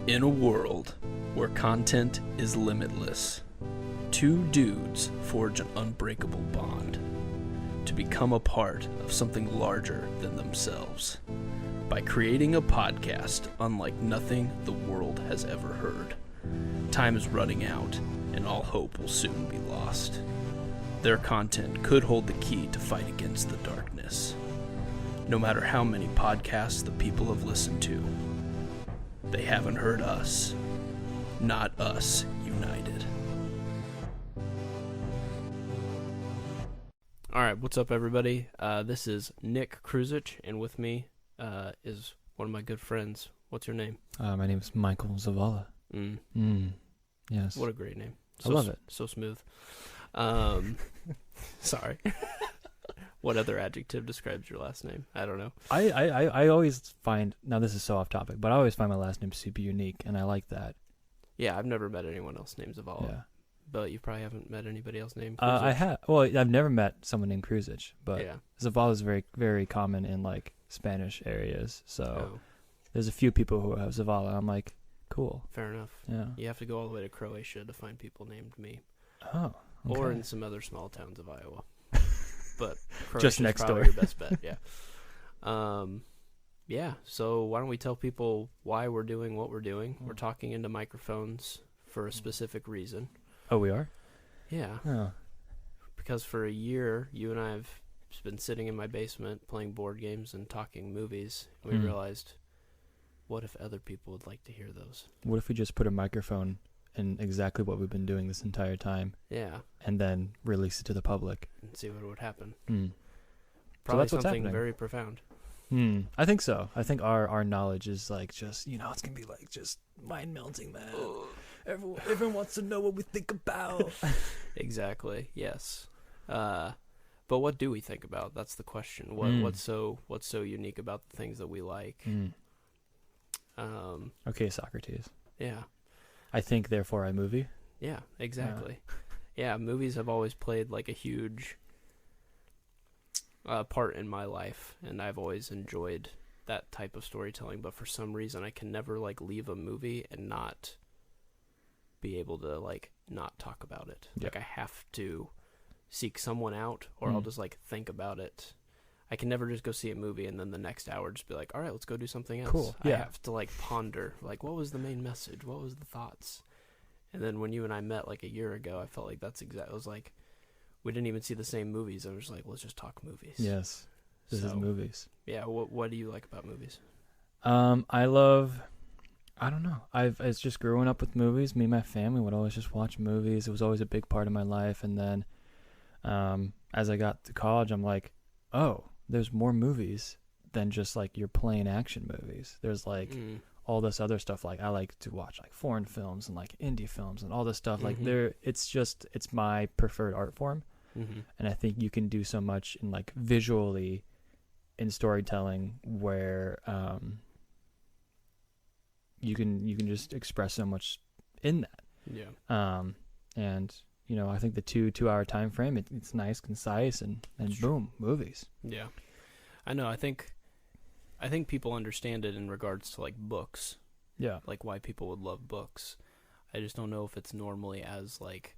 In a world where content is limitless, two dudes forge an unbreakable bond to become a part of something larger than themselves by creating a podcast unlike nothing the world has ever heard. Time is running out, and all hope will soon be lost. Their content could hold the key to fight against the darkness. No matter how many podcasts the people have listened to, they haven't heard us. Not Us United. All right, what's up, everybody? This is Nick Kruzich, and with me is one of my good friends. What's your name? My name is Michael Zavala. Yes. What a great name. I love it. So smooth. Sorry. What other adjective describes your last name? I don't know. I always find, now this is so off topic, but I always find my last name super unique, and I like that. Yeah, I've never met anyone else named Zavala. Yeah. But you probably haven't met anybody else named Kruzich. I have. Well, I've never met someone named Kruzich, but Yeah. Zavala is very, very common in like Spanish areas. So Oh, there's a few people who have Zavala. I'm like, cool. fair enough. Yeah. You have to go all the way to Croatia to find people named me. Oh. Okay. Or in some other small towns of Iowa. But Just Croatia's next probably door. your best bet, yeah. Yeah, so why don't we tell people why we're doing what we're doing? We're talking into microphones for a specific reason. Oh, we are? Yeah, Oh. because for a year, you and I have been sitting in my basement playing board games and talking movies. We realized, what if other people would like to hear those? What if we just put a microphone in exactly what we've been doing this entire time Yeah, and then release it to the public? and see what would happen. Probably Probably that's what's something happening. very profound. I think so. I think our knowledge is like just, it's going to be like just mind melting, man. Everyone wants to know what we think about. Exactly. Yes. But what do we think about? That's the question. What's so unique about the things that we like? Okay, Socrates. Yeah. I think, therefore I movie. Yeah, exactly. Yeah, movies have always played like a huge part in my life, and I've always enjoyed that type of storytelling, but for some reason I can never like leave a movie and not be able to like not talk about it. Yeah. Like I have to seek someone out, or I'll just like think about it. I can never just go see a movie and then the next hour just be like, all right, let's go do something else. Cool. I Yeah. have to like ponder, like, what was the main message? What was the thoughts? And then when you and I met like a year ago, I felt like that's exactly, it was like, we didn't even see the same movies. I was like, let's just talk movies. Yes. This is So, movies. Yeah, what do you like about movies? I don't know. It's just growing up with movies. Me and my family would always just watch movies. It was always a big part of my life. And then as I got to college, I'm like, oh, there's more movies than just like your plain action movies. There's like all this other stuff. Like I like to watch like foreign films and like indie films and all this stuff. Like it's my preferred art form. And I think you can do so much in like visually in storytelling where you can just express so much in that. Yeah. And I think the 2-hour time frame, it's nice, concise, and boom, movies. Yeah. I know. I think people understand it in regards to like books, Yeah. like why people would love books. I just don't know if it's normally as like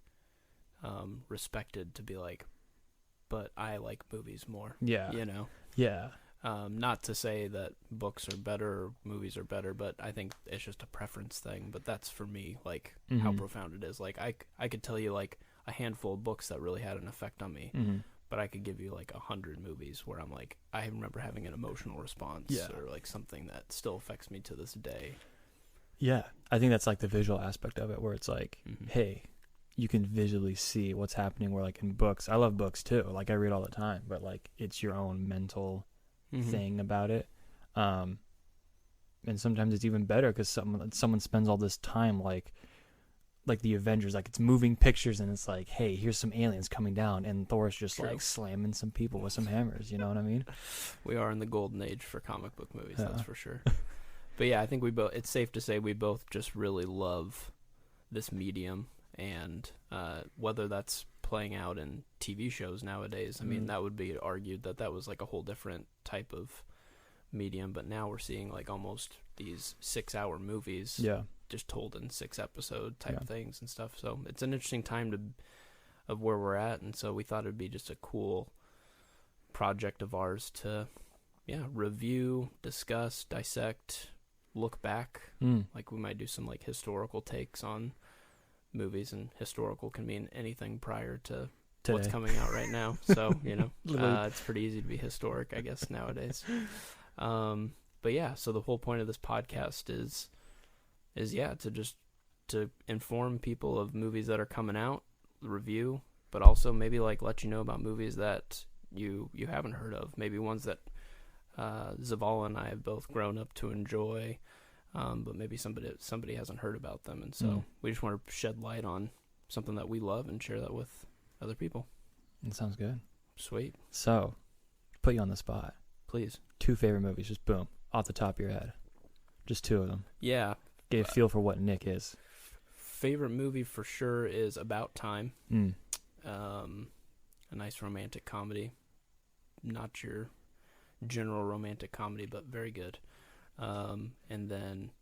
respected to be like, but I like movies more. Yeah. Yeah. Not to say that books are better or movies are better, but I think it's just a preference thing. But that's for me, like how profound it is. Like I could tell you like a handful of books that really had an effect on me, but I could give you like 100 movies where I'm like, I remember having an emotional response or like something that still affects me to this day. Yeah. I think that's like the visual aspect of it where it's like, hey, you can visually see what's happening, where like in books, I love books too. Like I read all the time, but like it's your own mental thing about it. And sometimes it's even better because someone spends all this time like the Avengers, like it's moving pictures and it's like, hey, here's some aliens coming down, and Thor's just like slamming some people with some hammers. You know what I mean? We are in the golden age for comic book movies, that's for sure. But yeah, I think it's safe to say we both just really love this medium, and whether that's playing out in TV shows nowadays, I mean, that would be argued that was like a whole different type of medium, but now we're seeing like almost these 6-hour movies Yeah. just told in 6-episode type Yeah. things and stuff. So it's an interesting time of where we're at, and so we thought it'd be just a cool project of ours to review, discuss, dissect, look back. Like we might do some like historical takes on movies, and historical can mean anything prior to what's Today. coming out right now. So, Literally. it's pretty easy to be historic, I guess, nowadays. But yeah, so the whole point of this podcast is to inform people of movies that are coming out, review, but also maybe like let you know about movies that you haven't heard of, maybe ones that Zavala and I have both grown up to enjoy, but maybe somebody hasn't heard about them, and so we just want to shed light on something that we love and share that with other people. That sounds good. Sweet. So, put you on the spot. Please. 2 favorite movies, just boom, off the top of your head. Just 2 of them. Yeah. Get a feel for what Nick is. Favorite movie for sure is About Time. A nice romantic comedy. Not your general romantic comedy, but very good. And then,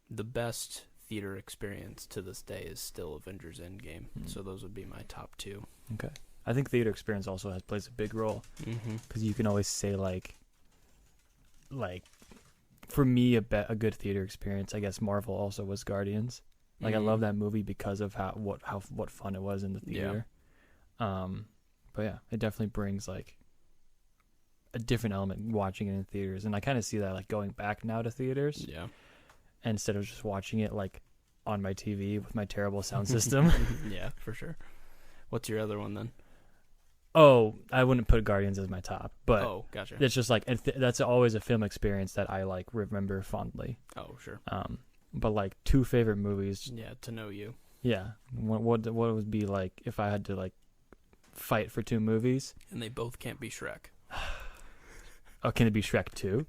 the best theater experience to this day is still Avengers Endgame. So those would be my top 2. Okay. I think theater experience also plays a big role, because you can always say like for me a good theater experience, I guess Marvel also was Guardians. Like I love that movie because of what fun it was in the theater. But yeah, it definitely brings like a different element watching it in theaters, and I kind of see that like going back now to theaters. Yeah. Instead of just watching it like on my TV with my terrible sound system. Yeah, for sure. What's your other one then? Oh, I wouldn't put Guardians as my top, but Gotcha. it's just like that's always a film experience that I like remember fondly. Oh, sure. But like 2 favorite movies. Yeah, To Know You. Yeah, what would be like if I had to like fight for 2 movies? And they both can't be Shrek. Oh, can it be Shrek 2?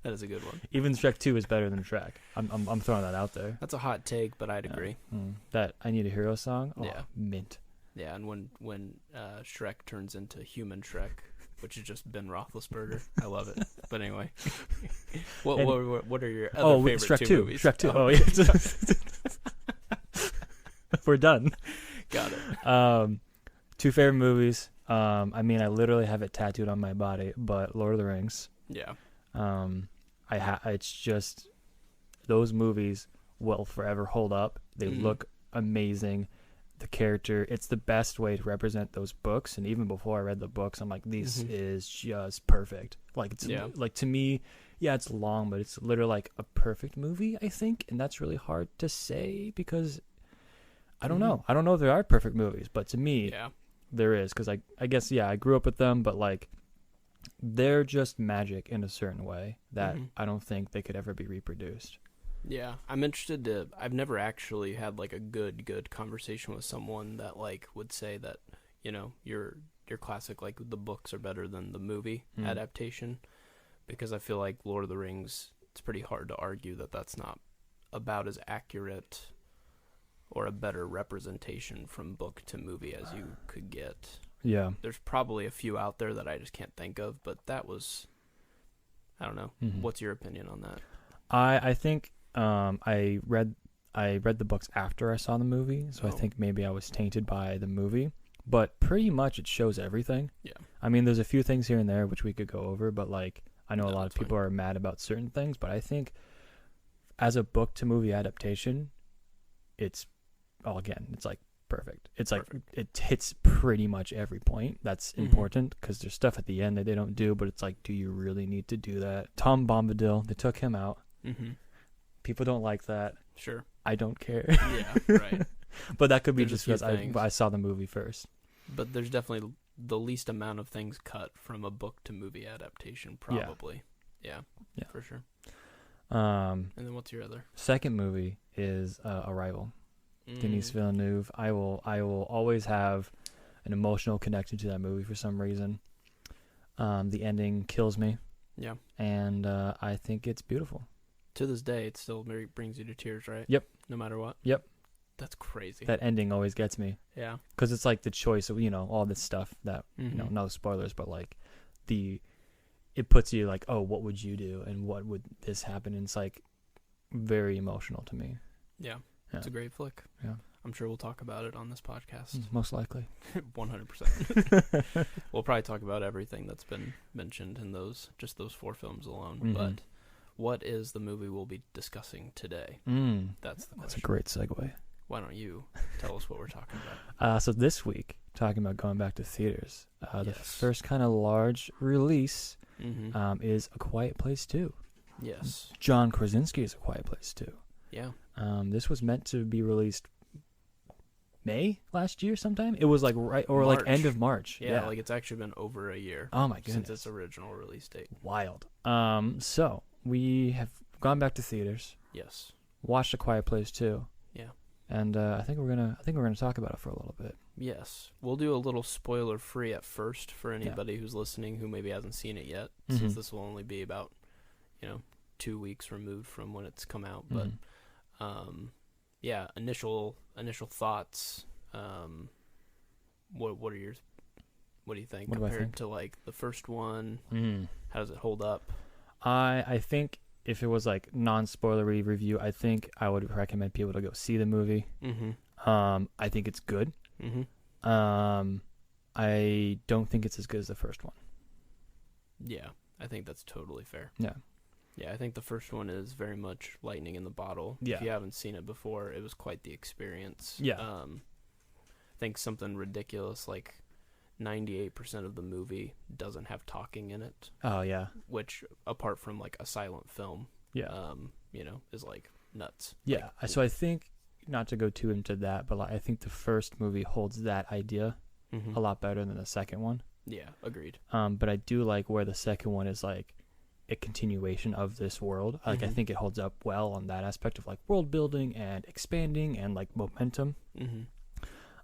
That is a good one. Even Shrek 2 is better than Shrek. I'm throwing that out there. That's a hot take, but I'd agree. That I Need a Hero song. Oh, Yeah. mint. Yeah, and when Shrek turns into human Shrek, which is just Ben Roethlisberger, I love it. But anyway, what are your other favorite Shrek 2 2. movies? Shrek 2. Oh yeah. We're done. Got it. 2 favorite movies. I mean, I literally have it tattooed on my body, but Lord of the Rings. Yeah. It's just those movies will forever hold up. They look amazing. The character, it's the best way to represent those books. And even before I read the books, I'm like, this is just perfect. Like it's like to me, yeah, it's long, but it's literally like a perfect movie, I think. And that's really hard to say because I don't know. I don't know if there are perfect movies, but to me, there is, because I guess I grew up with them, but like they're just magic in a certain way that I don't think they could ever be reproduced. Yeah, I'm interested to. I've never actually had like a good conversation with someone that like would say that your classic like the books are better than the movie adaptation, because I feel like Lord of the Rings, it's pretty hard to argue that that's not about as accurate or a better representation from book to movie as you could get. Yeah, There's probably a few out there that I just can't think of, but that was, I don't know. What's your opinion on that? I think I read the books after I saw the movie, so I think maybe I was tainted by the movie. But pretty much it shows everything. Yeah. I mean, there's a few things here and there which we could go over, but like I know a lot of that's people fine. are mad about certain things, but I think as a book to movie adaptation, it's like perfect. It's like it hits pretty much every point that's important, because there's stuff at the end that they don't do, but it's like, do you really need to do that? Tom Bombadil, they took him out. People don't like that. Sure. I don't care. Yeah, right. But that could be There's just a few because things. I saw the movie first. But there's definitely the least amount of things cut from a book to movie adaptation, probably. Yeah, for sure. And then what's your other? Second movie is Arrival. Denis Villeneuve. I will always have an emotional connection to that movie for some reason. The ending kills me. Yeah. And I think it's beautiful. To this day, it still brings you to tears, right? Yep. No matter what. Yep. That's crazy. That ending always gets me. Yeah. Because it's like the choice of, all this stuff that, Mhm. no spoilers, but like it puts you like, oh, what would you do? And what would this happen? And it's like very emotional to me. Yeah. Yeah. It's a great flick. Yeah. I'm sure we'll talk about it on this podcast. Most likely. 100%. We'll probably talk about everything that's been mentioned in those 4 films alone. Mhm. But what is the movie we'll be discussing today? That's the question. That's a great segue. Why don't you tell us what we're talking about? So this week, talking about going back to theaters, the Yes. first kind of large release Mm-hmm. is A Quiet Place 2. Yes. John Krasinski's A Quiet Place 2. Yeah. This was meant to be released May last year sometime. It was like like end of March. Yeah, like it's actually been over a year Oh my goodness. since its original release date. Wild. So we have gone back to theaters, Yes. watched A Quiet Place 2. Yeah. And I think we're gonna talk about it for a little bit. Yes. We'll do a little spoiler free at first for anybody who's listening who maybe hasn't seen it yet, since this will only be about 2 weeks removed from when it's come out. But yeah, initial thoughts. What do you think What do I compared think? to like the first one? How does it hold up? I think if it was like non-spoilery review, I think I would recommend people to go see the movie. I think it's good. I don't think it's as good as the first one. Yeah, I think that's totally fair. Yeah. Yeah, I think the first one is very much lightning in the bottle. Yeah. If you haven't seen it before, it was quite the experience. Yeah. I think something ridiculous like 98% of the movie doesn't have talking in it, Oh yeah. which apart from like a silent film, Yeah. is like nuts. Yeah. Like, So I think, not to go too into that, but like, I think the first movie holds that idea mhm. a lot better than the second one. Yeah, agreed. But I do like where the second one is like a continuation of this world. Like I Mhm. think it holds up well on that aspect of like world building and expanding and like momentum.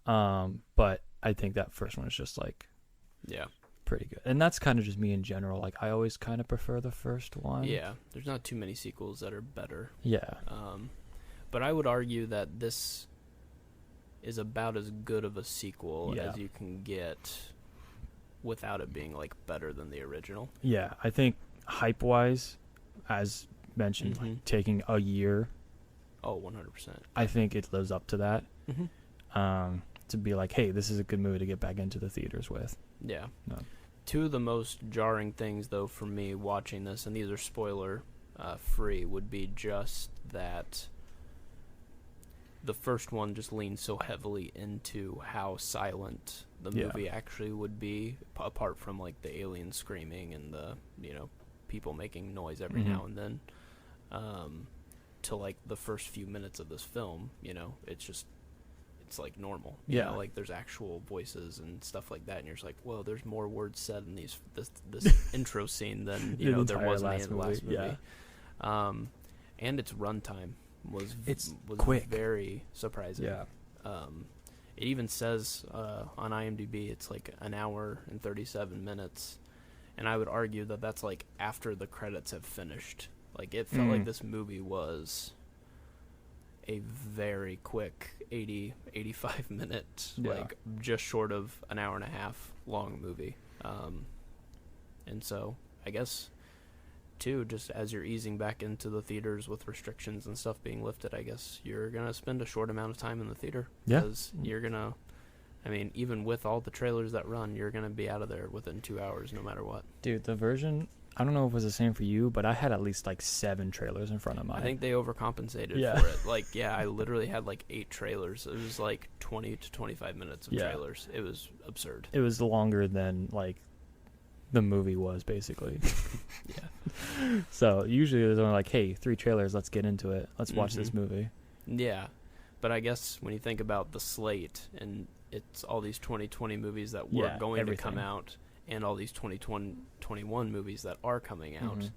But I think that first one is just like Yeah. pretty good. And that's kind of just me in general. Like I always kind of prefer the first one. Yeah, there's not too many sequels that are better. Yeah. But I would argue that this is about as good of a sequel Yeah. as you can get without it being like better than the original. Yeah. I think hype wise, as mentioned, Mhm. like taking a year, Oh, 100%. I think it lives up to that. Mm-hmm. To be like, hey, this is a good movie to get back into the theaters with. Yeah. No. Two of the most jarring things, though, for me watching this, and these are spoiler free, would be just that the first one just leans so heavily into how silent the Yeah. movie actually would be, apart from like the alien screaming and the people making noise every Mhm. now and then, to like the first few minutes of this film. It's like normal. Yeah. Like there's actual voices and stuff like that, and you're just like, whoa, there's more words said in this intro scene than The there entire was in last the last movie, movie. yeah. And its runtime was quick. very surprising. Yeah. It even says on IMDb it's like an hour and 37 minutes, and I would argue that that's like after the credits have finished. Like it felt like this movie was a very quick 85 minute, Yeah. like just short of an hour and a half long movie. And so I guess too, just as you're easing back into the theaters with restrictions and stuff being lifted, I guess you're gonna spend a short amount of time in the theater. Yeah. Because you're gonna, even with all the trailers that run, you're gonna be out of there within 2 hours no matter what. Dude, the version, I don't know if it was the same for you, but I had at least like 7 trailers in front of mine. I think they overcompensated Yeah. for it. Like, yeah, I literally had like 8 trailers. It was like 20 to 25 minutes of Yeah. trailers. It was absurd. it was longer than like the movie was basically. Yeah. So usually there's only like, hey, 3 trailers, let's get into it. Let's watch this Mhm. movie. Yeah. But I guess when you think about the slate and it's all these 2020 movies that were Yeah, going to come everything. out and all these 2021 movies that are coming out, Mhm.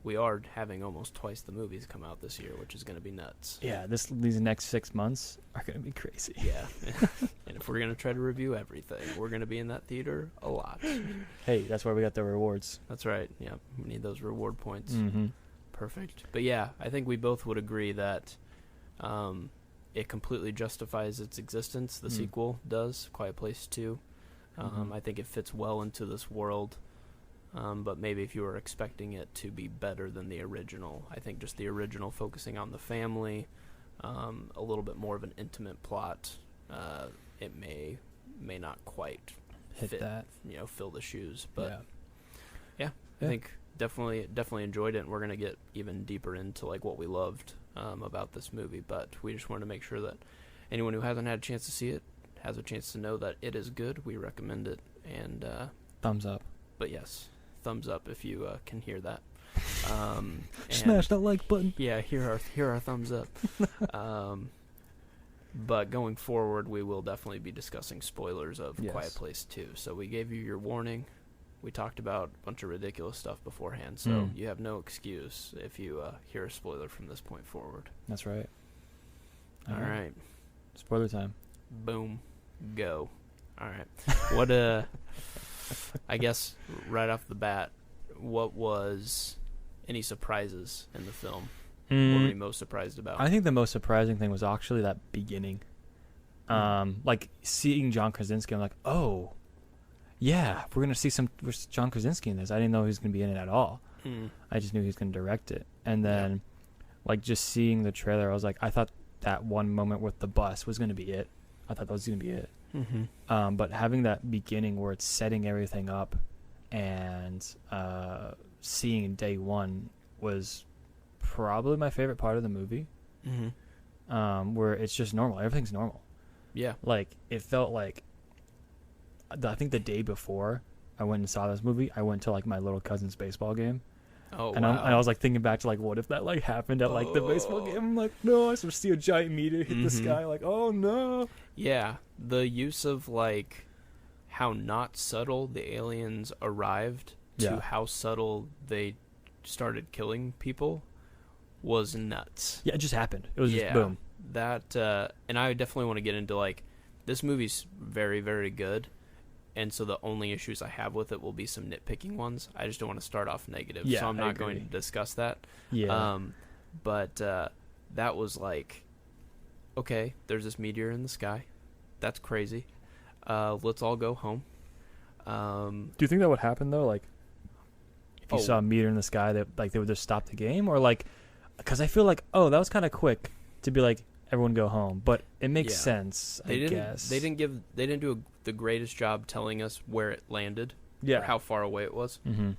we are having almost twice the movies come out this year, which is going to be nuts. Yeah, these next 6 months are gonna be crazy. Yeah. And if we're going to try to review everything, we're going to be in that theater a lot. Hey, that's why we got the rewards. That's right. Yeah. We need those reward points. Mm-hmm. Perfect. But yeah, I think we both would agree that it completely justifies its existence. The Mm. sequel does, Quiet Place 2. Mhm. I think it fits well into this world. But maybe if you were expecting it to be better than the original, I think just the original focusing on the family, a little bit more of an intimate plot, it may not quite Hit fit, that. fill the shoes. But Yeah. I think definitely enjoyed it, and we're gonna get even deeper into like what we loved about this movie. But we just wanted to make sure that anyone who hasn't had a chance to see it has a chance to know that it is good. We recommend it, and Thumbs up. but yes, thumbs up if you can hear that. Smash that like button. Yeah, here are thumbs up. But going forward, we will definitely be discussing spoilers of Yes. Quiet Place 2. So we gave you your warning. We talked about a bunch of ridiculous stuff beforehand, so Mm. you have no excuse if you hear a spoiler from this point forward. That's right. All right. Spoiler time. Boom. Go. All right. What, I guess right off the bat, what was any surprises in the film? What were you most surprised about? I think the most surprising thing was actually that beginning. Like seeing John Krasinski, I'm like, oh, yeah, we're gonna see some John Krasinski in this. I didn't know he was gonna be in it at all. I just knew he was gonna direct it. And then, like just seeing the trailer, I was like, I thought that one moment with the bus was gonna be it. I thought that was gonna be it. Mm-hmm. But having that beginning where it's setting everything up, and seeing day one was probably my favorite part of the movie. Mm-hmm. Where it's just normal. Everything's normal. Yeah. Like it felt like I think the day before I went and saw this movie, I went to like my little cousin's baseball game. Oh, And, wow. I was like thinking back to like, what if that like happened at like the baseball game? I'm like, no, I just see a giant meteor hit the Mhm. sky. Like, oh no. Yeah, the use of like how not subtle the aliens arrived to Yeah. how subtle they started killing people was nuts. Yeah, it just happened. It was Yeah. just boom. That and I definitely want to get into like this movie's very, very good, and so the only issues I have with it will be some nitpicking ones. I just don't want to start off negative, Yeah, so I'm I not going agree. to discuss that. Yeah. But that was like, okay, there's this meteor in the sky. That's crazy. Let's all go home. Do you think that would happen though? Like, if you Oh. saw a meteor in the sky, that like they would just stop the game, or like, because I feel like, oh, that was kind of quick to be like, everyone go home, but it makes Yeah. sense. I guess They didn't do the greatest job telling us where it landed Yeah. or how far away it was. Mm-hmm.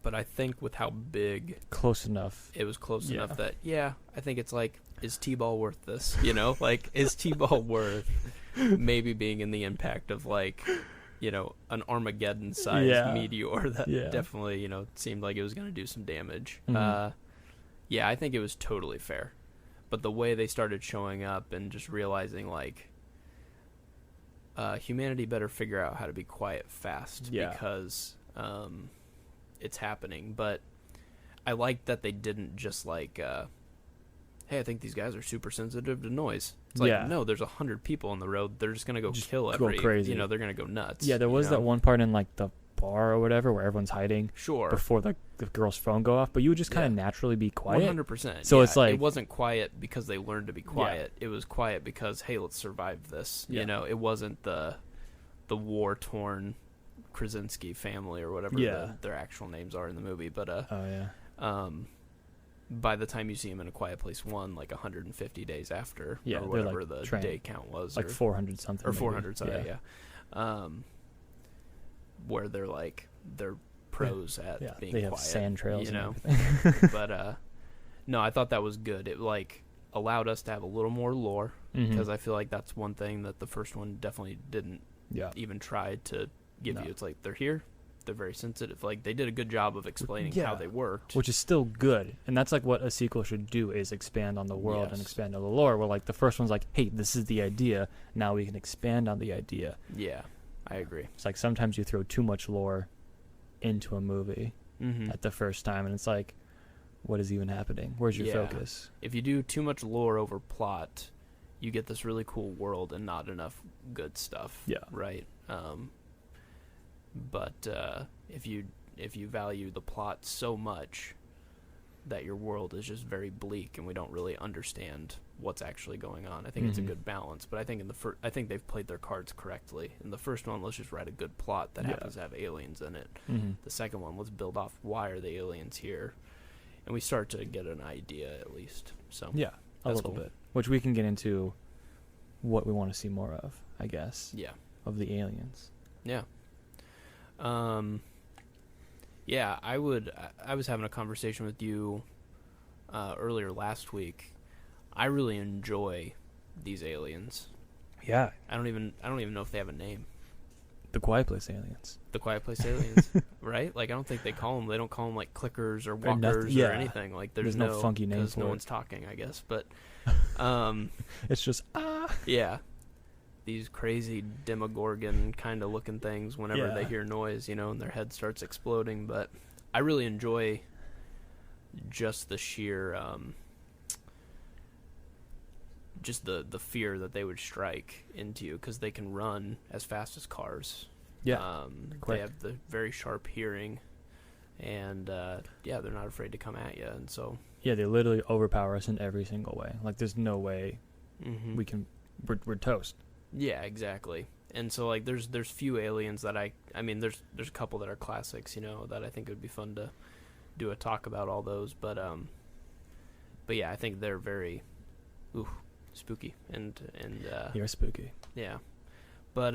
But I think with how big Close enough. it was, close Yeah. enough that I think it's like, is T-ball worth this? You know, like is T-ball worth maybe being in the impact of like, an Armageddon-sized Yeah. meteor that Yeah. definitely seemed like it was going to do some damage. Mhm. Yeah, I think it was totally fair. But the way they started showing up and just realizing like humanity better figure out how to be quiet fast Yeah. because it's happening. But I like that they didn't just like, hey, I think these guys are super sensitive to noise. It's like, Yeah. no, there's 100 people on the road. They're just gonna go Just kill go every. crazy. They're gonna go nuts. Yeah, there was that one part in like the bar or whatever where everyone's hiding Sure. before the girl's phone go off, but you would just kind of Yeah. naturally be quiet. 100%. So it's like- it wasn't quiet because they learned to be quiet. It was quiet because, hey, let's survive this. Yeah. It wasn't the war torn Krasinski family or whatever Yeah. their actual names are in the movie. But Oh yeah. by the time you see him in A Quiet Place 1, like 150 days after, Yeah, or they're, whatever like, the trained. day count was, Like 400 something. or maybe. 400, sorry, yeah. Where they're pros at Yeah, being they have quiet, sand trails you and know. everything. But no, I thought that was good. It like allowed us to have a little more lore Mhm. because I feel like that's one thing that the first one definitely didn't Yeah. even try to give No. you. It's like they're here, they're very sensitive. Like they did a good job of explaining Yeah. how they worked. Which is still good, and that's like what a sequel should do, is expand on the world and Yes. expand on the lore. Where like the first one's like, hey, this is the idea, now we can expand on the idea. Yeah, I agree. It's like sometimes you throw too much lore into a movie Mm-hmm. at the first time, and it's like, what is even happening? Where's your Yeah. focus? If you do too much lore over plot, you get this really cool world and not enough good stuff. Yeah. Right. But if you value the plot so much, that your world is just very bleak and we don't really understand what's actually going on. I think it's a Mhm. good balance, but I think I think they've played their cards correctly. In the first one, let's just write a good plot that Yeah. happens to have aliens in it. Mm-hmm. The second one, let's build off why are the aliens here, and we start to get an idea at least. So Yeah, a That's little cool. bit. Which we can get into what we want to see more of, I guess, yeah, of the aliens. yeah. Yeah, I was having a conversation with you earlier last week. I really enjoy these aliens. Yeah, I don't even know if they have a name. the Quiet Place aliens. The Quiet Place aliens, right? Like I don't think they don't call them like clickers or nothing- walkers yeah. or anything. Like There's no funky name because no for it. one's talking, I guess. But It's just yeah, these crazy Demogorgon kind of looking things whenever they Yeah. hear noise, and their head starts exploding. But I really enjoy just the sheer just the fear that they would strike into you because they can run as fast as cars. yeah, They quick. have the very sharp hearing, and they're not afraid to come at you. And so Yeah, they literally overpower us in every single way. Like, there's no way we we're toast. yeah, exactly. And so like there's few aliens that I mean there's a couple that are classics, that I think it would be fun to do a talk about all those, but yeah, I think they're very spooky and You're spooky. yeah. But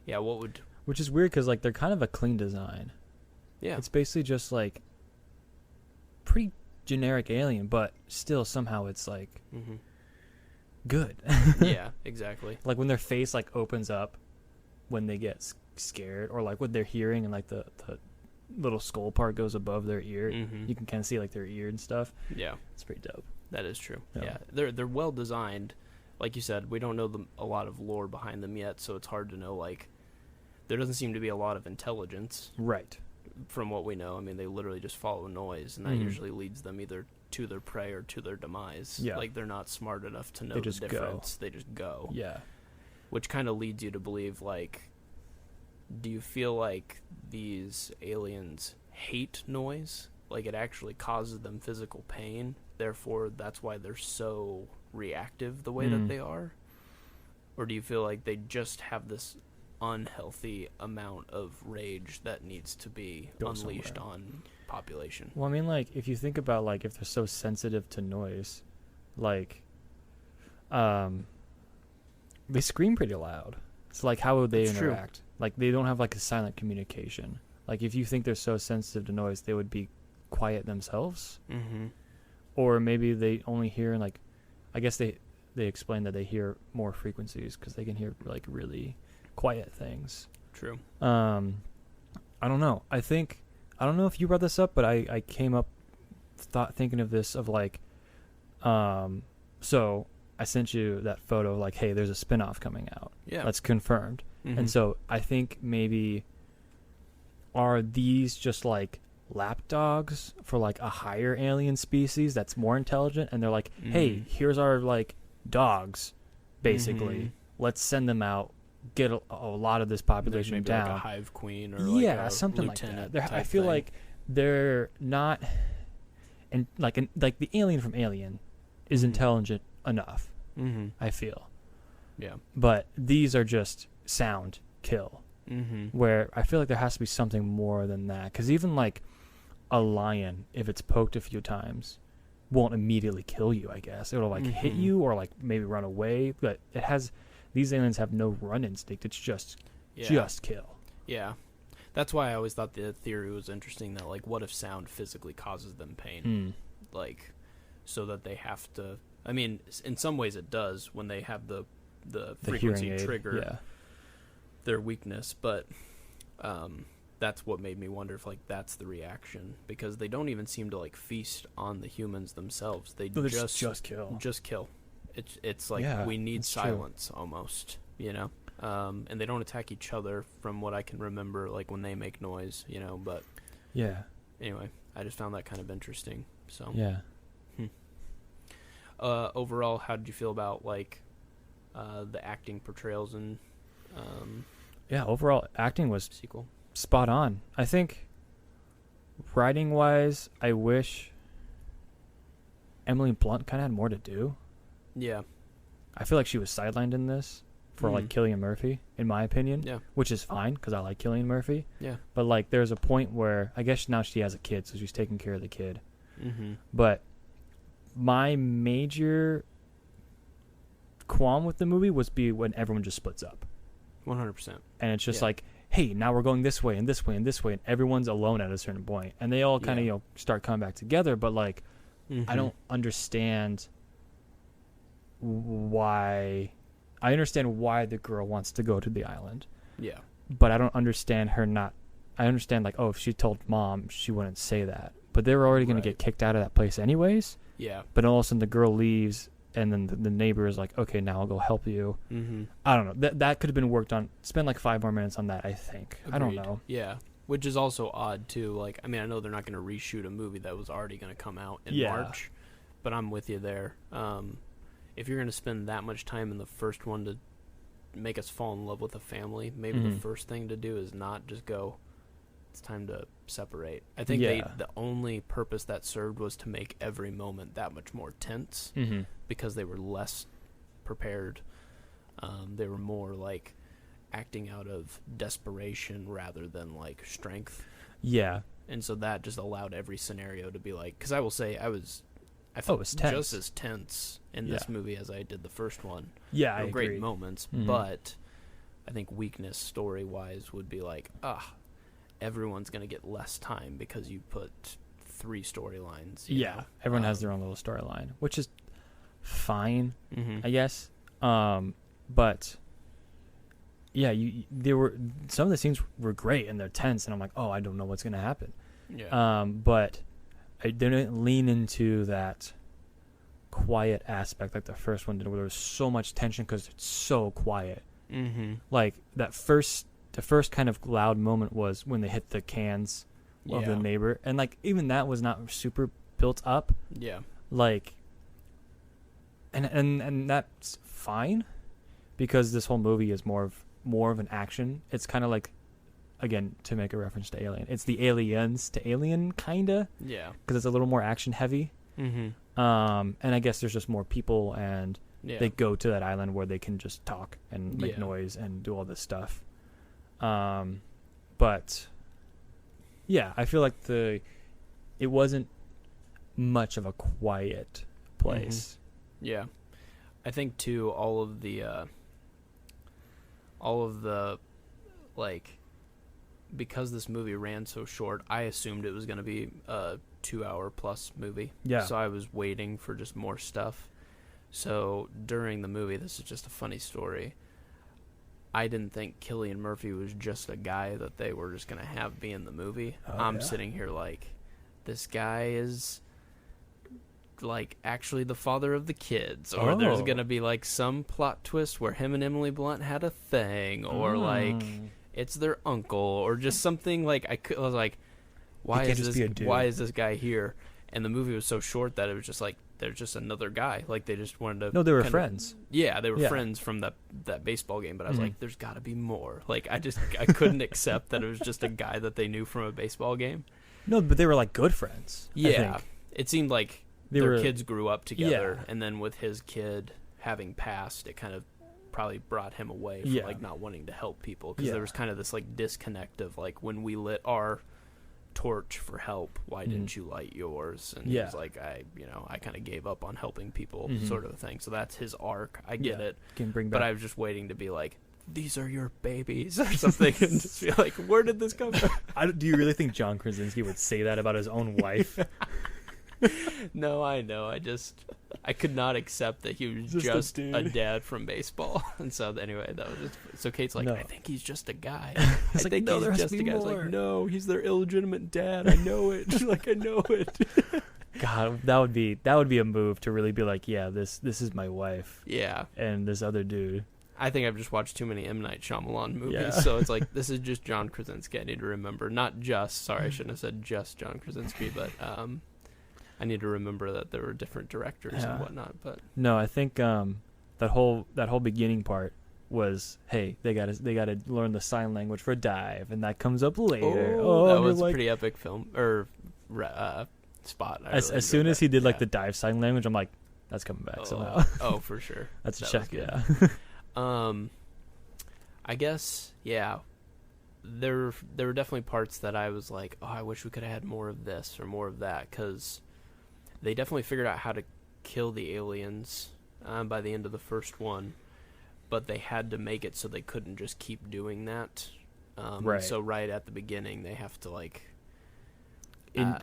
yeah, what would Which is weird because, like, they're kind of a clean design. yeah. It's basically just, like, pretty generic alien, but still somehow it's, like, Mhm. good. Yeah, exactly. Like, when their face, like, opens up when they get scared, or, like, what they're hearing and, like, the little skull part goes above their ear. Mhm. You can kind of see, like, their ear and stuff. Yeah. It's pretty dope. That is true. Yeah. Yeah, they're well designed. Like you said, we don't know a lot of lore behind them yet, so it's hard to know. Like, there doesn't seem to be a lot of intelligence Right. from what we know. I mean, they literally just follow noise, and that Mhm. usually leads them either to their prey or to their demise. Yeah. Like, they're not smart enough to know They the just go. difference. They just go. Yeah. Which kind of leads you to believe, like, do you feel like these aliens hate noise? Like, it actually causes them physical pain, therefore that's why they're so reactive the way that they are? Or do you feel like they just have this unhealthy amount of rage that needs to be Go unleashed somewhere. on population? Well, I mean, like, if you think about, like, if they're so sensitive to noise, like, they scream pretty loud. It's like, how would they That's true. interact? Like, they don't have, like, a silent communication. Like, if you think they're so sensitive to noise, they would be quiet themselves. Mm-hmm. Or maybe they only hear, like, I guess they explain that they hear more frequencies because they can hear, like, really quiet things. True. I don't know. I don't know if you brought this up, but I came up thinking of this of, like, so I sent you that photo, like, hey, there's a spinoff coming out. Yeah. That's confirmed. Mhm. And so I think maybe are these just like lapdogs for like a higher alien species that's more intelligent, and they're like, hey, Mhm. here's our like dogs, basically. Mhm. Let's send them out, get a lot of this There's population maybe down. like a hive queen or like Yeah, a something like lieutenant that. I type feel thing. like they're not, and like the alien from Alien is Mhm. intelligent enough. Mm-hmm. I feel, Yeah. but these are just sound kill. Mm-hmm. Where I feel like there has to be something more than that. Because even like a lion, if it's poked a few times, won't immediately kill you. I guess it'll like hit Mhm. you or like maybe run away. But it has, these aliens have no run instinct. It's just kill. Yeah. That's why I always thought the theory was interesting that, like, what if sound physically causes them pain? Mm. Like, so that they have to... I mean, in some ways it does when they have the The frequency hearing aid. trigger Yeah. their weakness, but that's what made me wonder if, like, that's the reaction. Because they don't even seem to, like, feast on the humans themselves. They No, just kill. just kill. It's like Yeah, we need that's true. silence almost, and they don't attack each other from what I can remember, like when they make noise, but Yeah. anyway, I just found that kind of interesting. So Yeah. overall, how did you feel about, like, the acting portrayals in Yeah. Overall, acting was sequel? spot on. I think Writing wise, I wish Emily Blunt kind of had more to do. Yeah. I feel like she was sidelined in this for like Cillian Murphy, in my opinion. Yeah. Which is fine because I like Cillian Murphy. Yeah. But like, there's a point where I guess now she has a kid, so she's taking care of the kid. Mm-hmm. But my major qualm with the movie was when everyone just splits up, 100%. and it's just Yeah. like, hey, now we're going this way and this way and this way, and everyone's alone at a certain point, and they all kind of Yeah. start coming back together. But like, Mm-hmm. I don't understand why. I understand why the girl wants to go to the island, Yeah. but I don't understand her not. I understand like, oh, if she told mom, she wouldn't say that. But they were already going Right. to get kicked out of that place anyways. Yeah. But all of a sudden the girl leaves, and then the neighbor is like, okay, now I'll go help you. Mm-hmm. I don't know. That could have been worked on. Spend like 5 more minutes on that, I think. I don't know. Yeah. Which is also odd, too. Like, I mean, I know they're not going to reshoot a movie that was already going to come out in Yeah. March, but I'm with you there. If you're going to spend that much time in the first one to make us fall in love with a family, maybe the first thing to do is not just go, it's time to separate. I think the only purpose that served was to make every moment that much more tense because they were less prepared. They were more like acting out of desperation rather than like strength. Yeah. And so that just allowed every scenario to be like, because I will say I it felt was tense. just as tense in this movie as I did the first one. Yeah, There I were great agree. moments, but I think weakness story-wise would be like, everyone's going to get less time because you put 3 storylines. you know? Everyone has their own little storyline, which is fine, Mhm. I guess. But yeah, there were some of the scenes were great and they're tense, and I'm like, oh, I don't know what's gonna happen. Yeah. But I didn't lean into that quiet aspect like the first one did, where there was so much tension because it's so quiet. Mm-hmm. Like the first kind of loud moment was when they hit the cans of the neighbor, and like even that was not super built up. Yeah. Like, and that's fine, because this whole movie is more of an action. It's kind of like, again, to make a reference to Alien, it's the Aliens to Alien kinda, Yeah. because it's a little more action heavy. Mm-hmm. And I guess there's just more people, and Yeah. they go to that island where they can just talk and make Yeah. noise and do all this stuff. But yeah, I feel like it wasn't much of a quiet place. Yeah. I think too, all of the like, because this movie ran so short, I assumed it was going to be a 2-hour plus movie. Yeah. So I was waiting for just more stuff. So during the movie, this is just a funny story, I didn't think Cillian Murphy was just a guy that they were just going to have be in the movie. I'm sitting here like, this guy is like actually the father of the kids, or there's going to be like some plot twist where him and Emily Blunt had a thing, or like it's their uncle, or just something. Like I was like, why is this guy here? And the movie was so short that it was just like, there's just another guy. Like they just wanted to. No, they were friends. Yeah, they were friends from that baseball game. But I was like, there's got to be more. Like I couldn't accept that it was just a guy that they knew from a baseball game. No, but they were like good friends. I Yeah, think. it seemed like their kids grew up together, and then with his kid having passed, it kind of probably brought him away from like not wanting to help people, because there was kind of this like disconnect of like, when we lit our torch for help, why didn't you light yours? And he was like, I kind of gave up on helping people, sort of a thing. So that's his arc. I get it, but I was just waiting to be like, these are your babies or something, and just be like, where did this come from? Do you really think John Krasinski would say that about his own wife? No, I know. I could not accept that he was just a dad from baseball. And so anyway, that was just, so Kate's like, I think he's just a guy. I think no, he's just a guy. I was like, no, he's their illegitimate dad. I know it. Like, I know it. God, that would be a move to really be like, yeah, this is my wife. Yeah. And this other dude. I think I've just watched too many M. Night Shyamalan movies, Yeah. so it's like, this is just John Krasinski. I need to remember, not just. Sorry, I shouldn't have said just John Krasinski, but I need to remember that there were different directors and whatnot. But no, I think that whole beginning part was, hey, they gotta learn the sign language for dive, and that comes up later. That and was you're a like, pretty epic film or spot. I as really soon enjoyed as he that. did like Yeah. the dive sign language, I'm like, that's coming back somehow. Oh, for sure. That's a That check. was good. Yeah. I guess, yeah. There were definitely parts that I was like, oh, I wish we could have had more of this or more of that, because they definitely figured out how to kill the aliens by the end of the first one, but they had to make it so they couldn't just keep doing that. Right. So right at the beginning, they have to like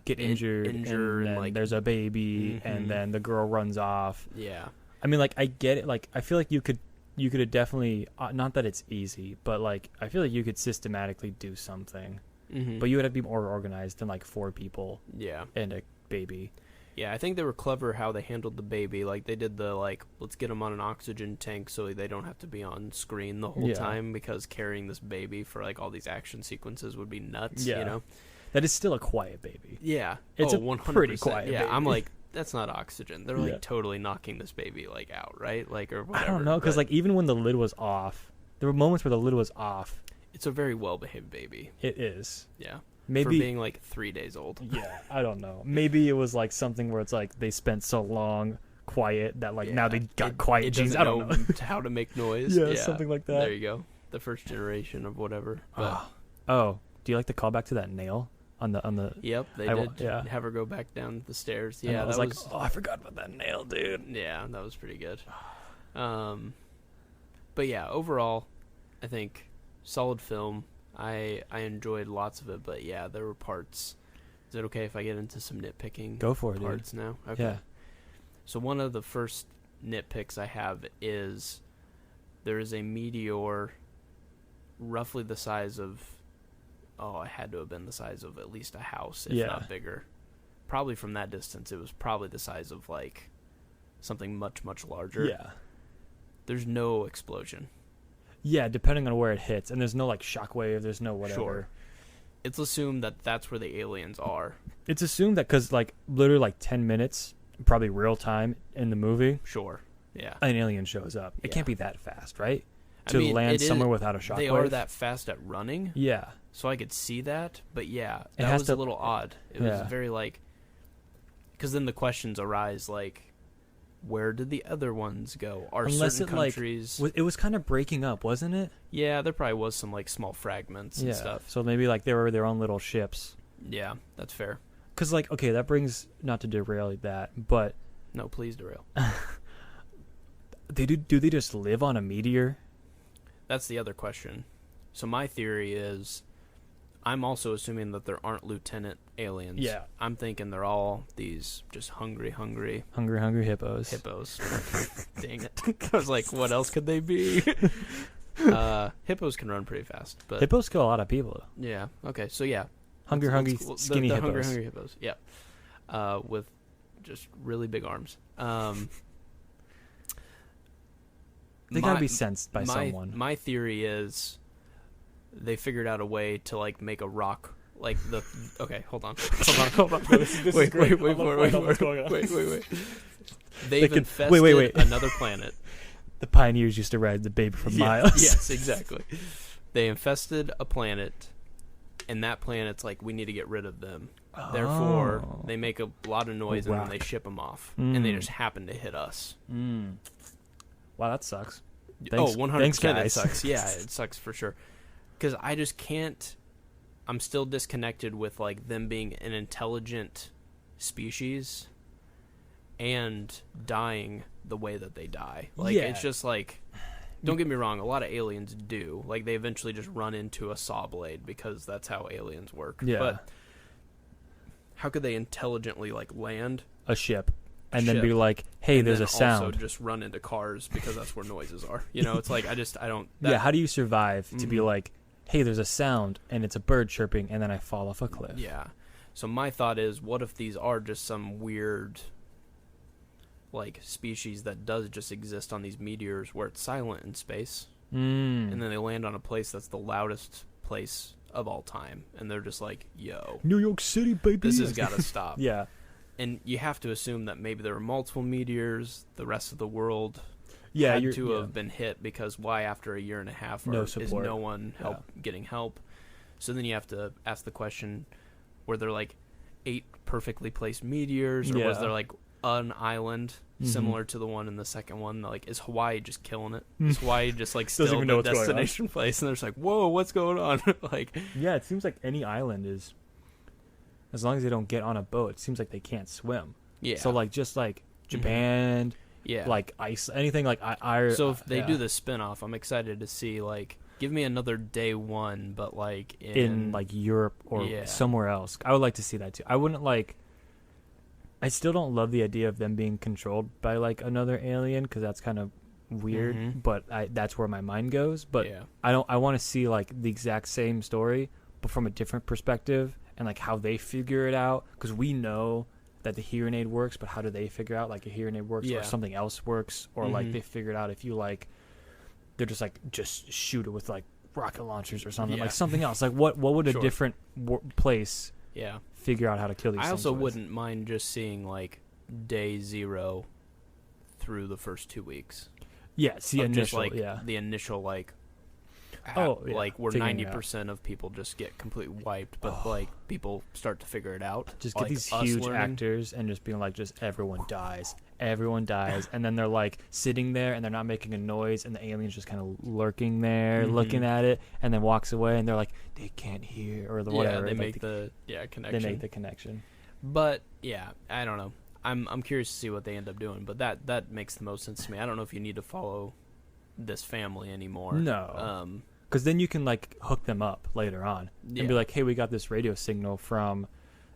Get injured, and then like there's a baby, Mhm. and then the girl runs off. yeah. I mean, like, I get it. Like, I feel like you could have definitely, not that it's easy, but like, I feel like you could systematically do something, Mm-hmm. but you would have to be more organized than like 4 people yeah. and a baby. Yeah, I think they were clever how they handled the baby. Like, they did the, like, let's get them on an oxygen tank so they don't have to be on screen the whole Yeah. time, because carrying this baby for, like, all these action sequences would be nuts, Yeah. you know? That is still a quiet baby. Yeah. It's a 100%. pretty quiet Yeah, baby. I'm like, that's not oxygen. They're, like, Yeah. totally knocking this baby, like, out, right? Like, or whatever. I don't know, because but like, even when the lid was off, there were moments where the lid was off. it's a very well-behaved baby. It is. Yeah. Maybe. For being, like, 3 days old. Yeah, I don't know. Maybe it was like something where it's like they spent so long quiet that like now Yeah. they got quiet It genes. doesn't I don't know. know how to make noise. Yeah, something like that. There you go. The first generation of whatever. But, Oh, do you like the callback to that nail on the? yep, they I did yeah. have her go back down the stairs. And Yeah, I was that like, oh, I forgot about that nail, dude. yeah, that was pretty good. But yeah, overall, I think solid film. I enjoyed lots of it, but yeah, there were parts. Is it okay if I get into some nitpicking Go for it, dude. parts now? Okay. Yeah. So one of the first nitpicks I have is there is a meteor roughly the size of, it had to have been the size of at least a house, if Yeah. not bigger. Probably from that distance, it was probably the size of like something much, much larger. Yeah. There's no explosion. Yeah, depending on where it hits, and there's no like shockwave. There's no whatever. Sure. It's assumed that that's where the aliens are. It's assumed that because like literally like 10 minutes, probably real time in the movie, Sure. Yeah. an alien shows up. It Yeah. can't be that fast, right? I To mean, land it is- somewhere without a shockwave. They are that fast at running, Yeah. so I could see that. But yeah, It that has was to- a little odd. It Yeah. was very like, because then the questions arise like, where did the other ones go? Are Unless certain it, like, countries? It was kind of breaking up, wasn't it? Yeah, there probably was some like small fragments Yeah. and stuff. So maybe like they were their own little ships. Yeah, that's fair. Cause like okay, that brings not to derail that, but No, please derail. do they just live on a meteor? That's the other question. So my theory is, I'm also assuming that there aren't lieutenant aliens. Yeah. I'm thinking they're all these just hungry Hungry hippos. hippos. Dang it. I was like, what else could they be? Hippos can run pretty fast, but Hippos kill a lot of people. yeah. Okay, so yeah. Hungry skinny the hippos. hungry hippos. Yeah. With just really big arms. They gotta be sensed by someone. My theory is they figured out a way to like make a rock like the. Okay, hold on. This Wait for it. Wait. They've can- infested wait. another planet. The pioneers used to ride the baby for miles. Yes, exactly. They infested a planet, and that planet's like, we need to get rid of them. Therefore, Oh. they make a lot of noise and then they Rock. ship them off, and they Mm. just happen to hit us. Mm. Wow, that sucks. Oh, Thanks- 100%. thanks, It guys. sucks. Yeah, it sucks for sure. Because I just can't. I'm still disconnected with like them being an intelligent species and dying the way that they die. Like Yeah. it's just like. Don't get me wrong. A lot of aliens do. Like they eventually just run into a saw blade because that's how aliens work. Yeah. But how could they intelligently like land A ship. And then Ship. be like, hey, and there's then a sound. also just run into cars because that's where noises are? You know, it's like I don't. Yeah, how do you survive to be Mhm. like, hey, there's a sound and it's a bird chirping and then I fall off a cliff? Yeah. So my thought is, what if these are just some weird, like, species that does just exist on these meteors where it's silent in space, Mm. and then they land on a place that's the loudest place of all time, and they're just like, yo, New York City, baby. this has got to stop. Yeah. And you have to assume that maybe there were multiple meteors, the rest of the world had to have been hit, because why after a year and a half is no one getting help? So then you have to ask the question, were there like 8 perfectly placed meteors, or was there like an island similar to the one in the second one? Like, is Hawaii just killing it? Is Hawaii just like still the destination place? And they're just like, whoa, what's going on? Like, yeah, it seems like any island is, as long as they don't get on a boat, it seems like they can't swim. Yeah. So like just like Japan, like ice, anything like So if they do the spin-off, I'm excited to see, like, give me another day one, but like in like Europe or somewhere else. I would like to see that too. I wouldn't like. I still don't love the idea of them being controlled by like another alien, because that's kind of weird. But that's where my mind goes. But I want to see like the exact same story, but from a different perspective, and like how they figure it out. Because we know that the hearing aid works, but how do they figure out like a hearing aid works or something else works, or like they figured out if you like, they're just shoot it with like rocket launchers or something, like something else. Like what would a different place figure out how to kill these things? I also wouldn't mind just seeing like day 0 through the first 2 weeks. Yeah, see, initial, just like the initial like, like where 90% of people just get completely wiped, but like people start to figure it out. Just get these huge actors and just being like, just everyone dies, and then they're like sitting there and they're not making a noise, and the alien's just kind of lurking there, looking at it, and then walks away, and they're like, they can't hear, or the whatever. They make the connection. They make the connection. But yeah, I don't know. I'm curious to see what they end up doing, but that makes the most sense to me. I don't know if you need to follow this family anymore. No. Because then you can like hook them up later on and be like, hey, we got this radio signal from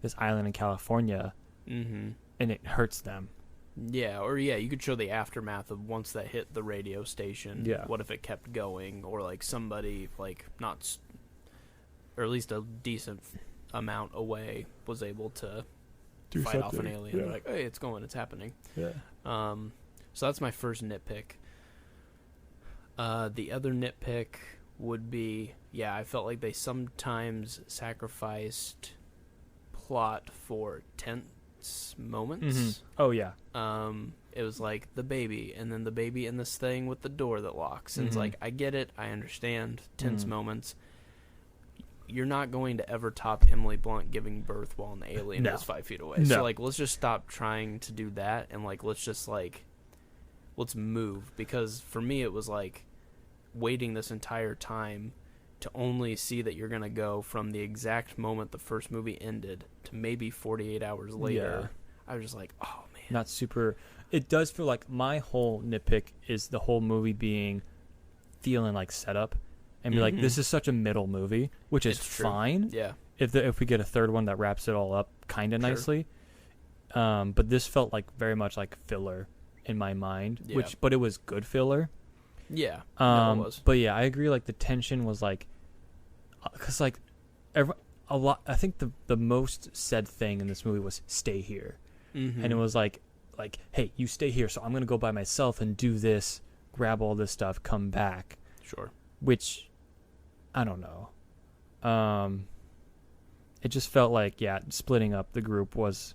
this island in California, and it hurts them. Yeah, or you could show the aftermath of once that hit the radio station. Yeah. What if it kept going, or like somebody like not, or at least a decent amount away was able to fight off an alien. They're like, hey, it's happening. Yeah. So that's my first nitpick. The other nitpick would be, I felt like they sometimes sacrificed plot for tense moments. Oh, yeah. It was like the baby, and then the baby in this thing with the door that locks. And it's like, I get it, I understand, tense moments. You're not going to ever top Emily Blunt giving birth while an alien is 5 feet away. No. So, like, let's just stop trying to do that, and, like, let's move. Because for me, it was like waiting this entire time to only see that you're going to go from the exact moment the first movie ended to maybe 48 hours later. I was just like, oh, man. Not super. It does feel like my whole nitpick is the whole movie feeling like setup. And be like, this is such a middle movie, which is fine. Yeah. If we get a third one that wraps it all up kind of nicely. But this felt like very much like filler in my mind, but it was good filler. Yeah. It was. But yeah, I agree. Like the tension was like, because like a lot. I think the most said thing in this movie was "stay here," and it was like, hey, you stay here, so I'm gonna go by myself and do this, grab all this stuff, come back. Sure. Which, I don't know. It just felt like splitting up the group was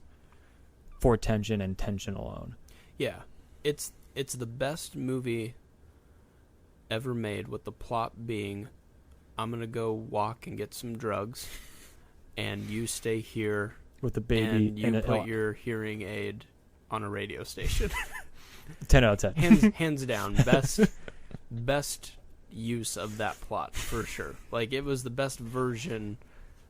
for tension and tension alone. Yeah, it's the best movie ever made, with the plot being, I'm gonna go walk and get some drugs, and you stay here with the baby, and you put your hearing aid on a radio station. 10 out of 10. Hands down, best use of that plot for sure. Like, it was the best version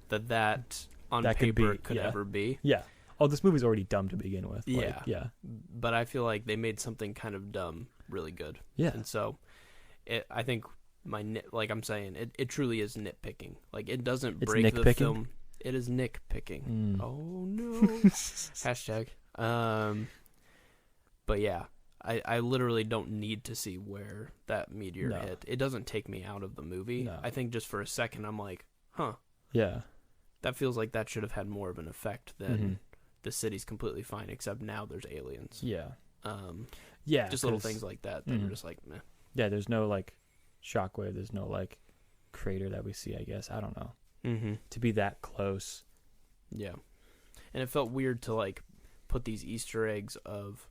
that on paper could ever be. Yeah. Oh, this movie's already dumb to begin with. Yeah. But I feel like they made something kind of dumb really good. Yeah. And so, I think like I'm saying, it truly is nitpicking. Like, it doesn't break the film. It is nitpicking. Oh no. Hashtag. But yeah, I literally don't need to see where that meteor hit. It doesn't take me out of the movie. No. I think just for a second I'm like, huh. Yeah. That feels like that should have had more of an effect than the city's completely fine, except now there's aliens. Yeah. Just little things like that that are just like, meh. Yeah, there's no like shockwave. There's no like crater that we see, I guess. I don't know. To be that close. Yeah. And it felt weird to like put these Easter eggs of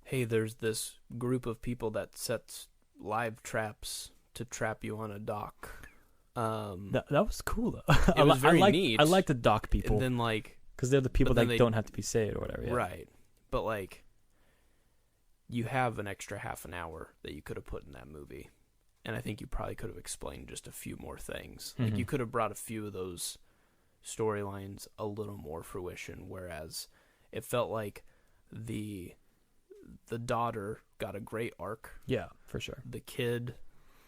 hey, there's this group of people that sets live traps to trap you on a dock. That was cool though. It was very neat. I like the dock people And then like, because they're the people but then that they- don't have to be saved or whatever. Yeah. right, but like, you have an extra half an hour that you could have put in that movie, and I think you probably could have explained just a few more things. Like, you Mhm. could have brought a few of those storylines a little more fruition, whereas it felt like the daughter got a great arc. Yeah, for sure. The kid,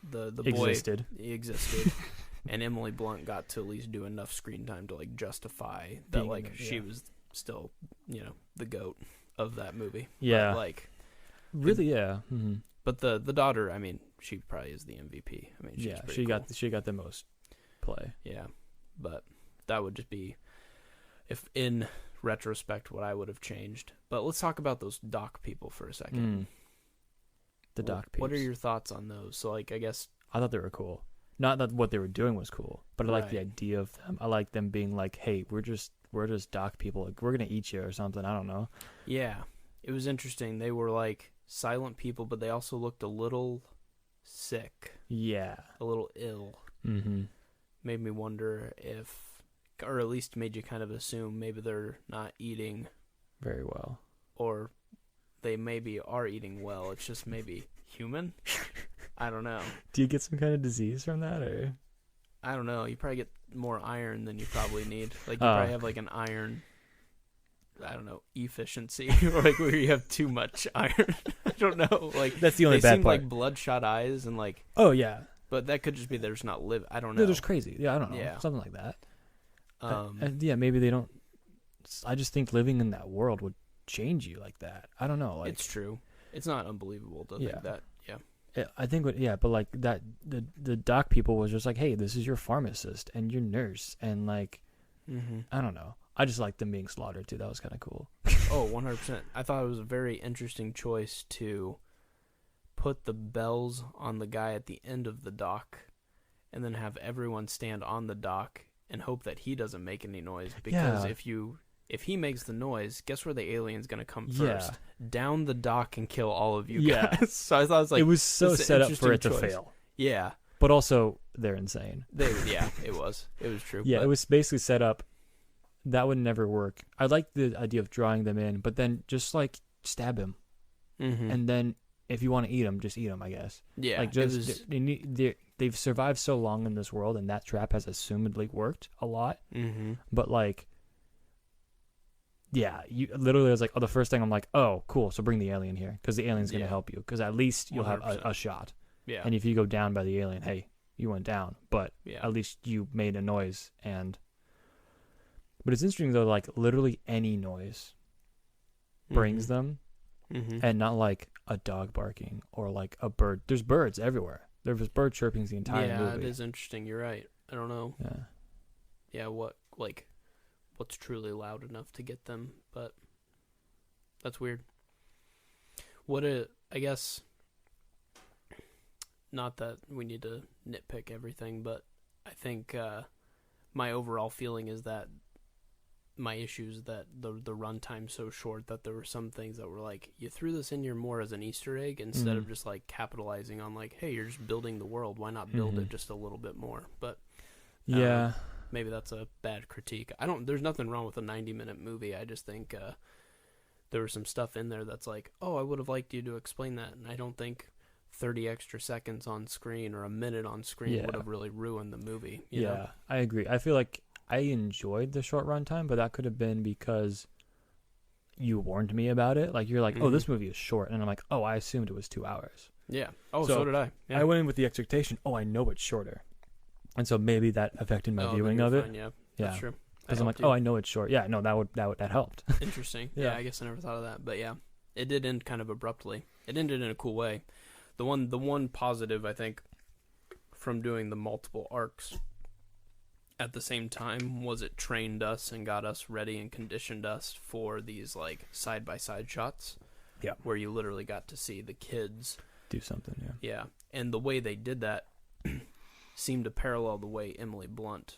the boy, Existed. he existed. And Emily Blunt got to at least do enough screen time to like justify that Being like in it, she yeah. was still, the goat of that movie. Yeah. But, like, Really, yeah. Mm-hmm. but the daughter, I mean, she probably is the MVP. I mean, she's Yeah, pretty cool. she got the most play. Yeah, but that would just be, if in retrospect, what I would have changed. But let's talk about those doc people for a second. The Wh- dock What are peeps. your thoughts on those? So, like, I guess, I thought they were cool. Not that what they were doing was cool, but I like the Right. idea of them. I like them being like, "Hey, we're just dock people. Like, we're gonna eat you or something." I don't know. yeah, it was interesting. They were like silent people, but they also looked a little sick, Yeah. a little ill. Mm-hmm. Made me wonder if, or at least made you kind of assume maybe they're not eating, Very well. or they maybe are eating well. It's just maybe human. I don't know. Do you get some kind of disease from that, or? I don't know. You probably get more iron than you probably need. Like, you Oh. probably have like an iron, I don't know, efficiency, or like where you have too much iron. I don't know. Like, That's the only they bad seem part. like bloodshot eyes, and like, Oh yeah, but that could just be they're just not live. I don't know. they're just crazy. Yeah, I don't know. Yeah. Something like that. Um, Yeah, maybe they don't. I just think living in that world would change you like that. I don't know. Like, it's true. It's not unbelievable to Yeah. think that. Yeah. I think but like that the doc people was just like, hey, this is your pharmacist and your nurse, and like, Mm-hmm. I don't know. I just like them being slaughtered too. That was kind of cool. Oh, 100%. I thought it was a very interesting choice to put the bells on the guy at the end of the dock and then have everyone stand on the dock and hope that he doesn't make any noise, because Yeah. if he makes the noise, guess where the alien's going to come Yeah. first? Down the dock and kill all of you Yeah. guys. So I thought it was like, it was so it's an set up for it to interesting choice. fail, yeah, but also they're insane. yeah, it was true. Yeah, but, it was basically set up. That would never work. I like the idea of drawing them in, but then just like stab him, mhm. and then if you want to eat him, just eat him. I guess. yeah, Like it just was, they've survived so long in this world, and that trap has assumedly worked a lot. mm-hmm. But like, yeah, you literally was like, oh, the first thing I'm like, oh, cool. So bring the alien here because the alien's gonna Yeah. help you because at least you'll have 100%. a shot. Yeah, And if you go down by the alien, hey, you went down, but yeah, at least you made a noise. And but it's interesting though, like literally any noise brings them, Mm-hmm. and not like a dog barking or like a bird. There's birds everywhere. There was bird chirpings the entire yeah, movie. it is interesting. You're right. I don't know. Yeah. Yeah, what's truly loud enough to get them, but that's weird. I guess, not that we need to nitpick everything, but I think my overall feeling is that my issue is that the runtime's so short that there were some things that were like, you threw this in here more as an Easter egg instead of Mhm. just like capitalizing on like, hey, you're just building the world. Why not build Mhm. it just a little bit more? But Yeah. maybe that's a bad critique. There's nothing wrong with a 90-minute movie. I just think there was some stuff in there that's like, oh, I would have liked you to explain that. And I don't think 30 extra seconds on screen or a minute on screen Yeah. would have really ruined the movie. You Yeah, know? I agree. I feel like I enjoyed the short runtime, but that could have been because you warned me about it. Like, you're like, oh, Mhm. this movie is short. And I'm like, oh, I assumed it was 2 hours. Yeah. Oh, So, so did I. Yeah. I went in with the expectation, oh, I know it's shorter. And so maybe that affected my Oh, then viewing you're of it. fine, Yeah, Yeah. that's true. Because I'm like, oh, I know it's short. Yeah, no, that helped. Interesting. Yeah. Yeah, I guess I never thought of that. But yeah, it did end kind of abruptly. It ended in a cool way. The one positive, I think, from doing the multiple arcs at the same time was it trained us and got us ready and conditioned us for these like side-by-side shots. Yeah. Where you literally got to see the kids. Do something, yeah. Yeah. And the way they did that seemed to parallel the way Emily Blunt's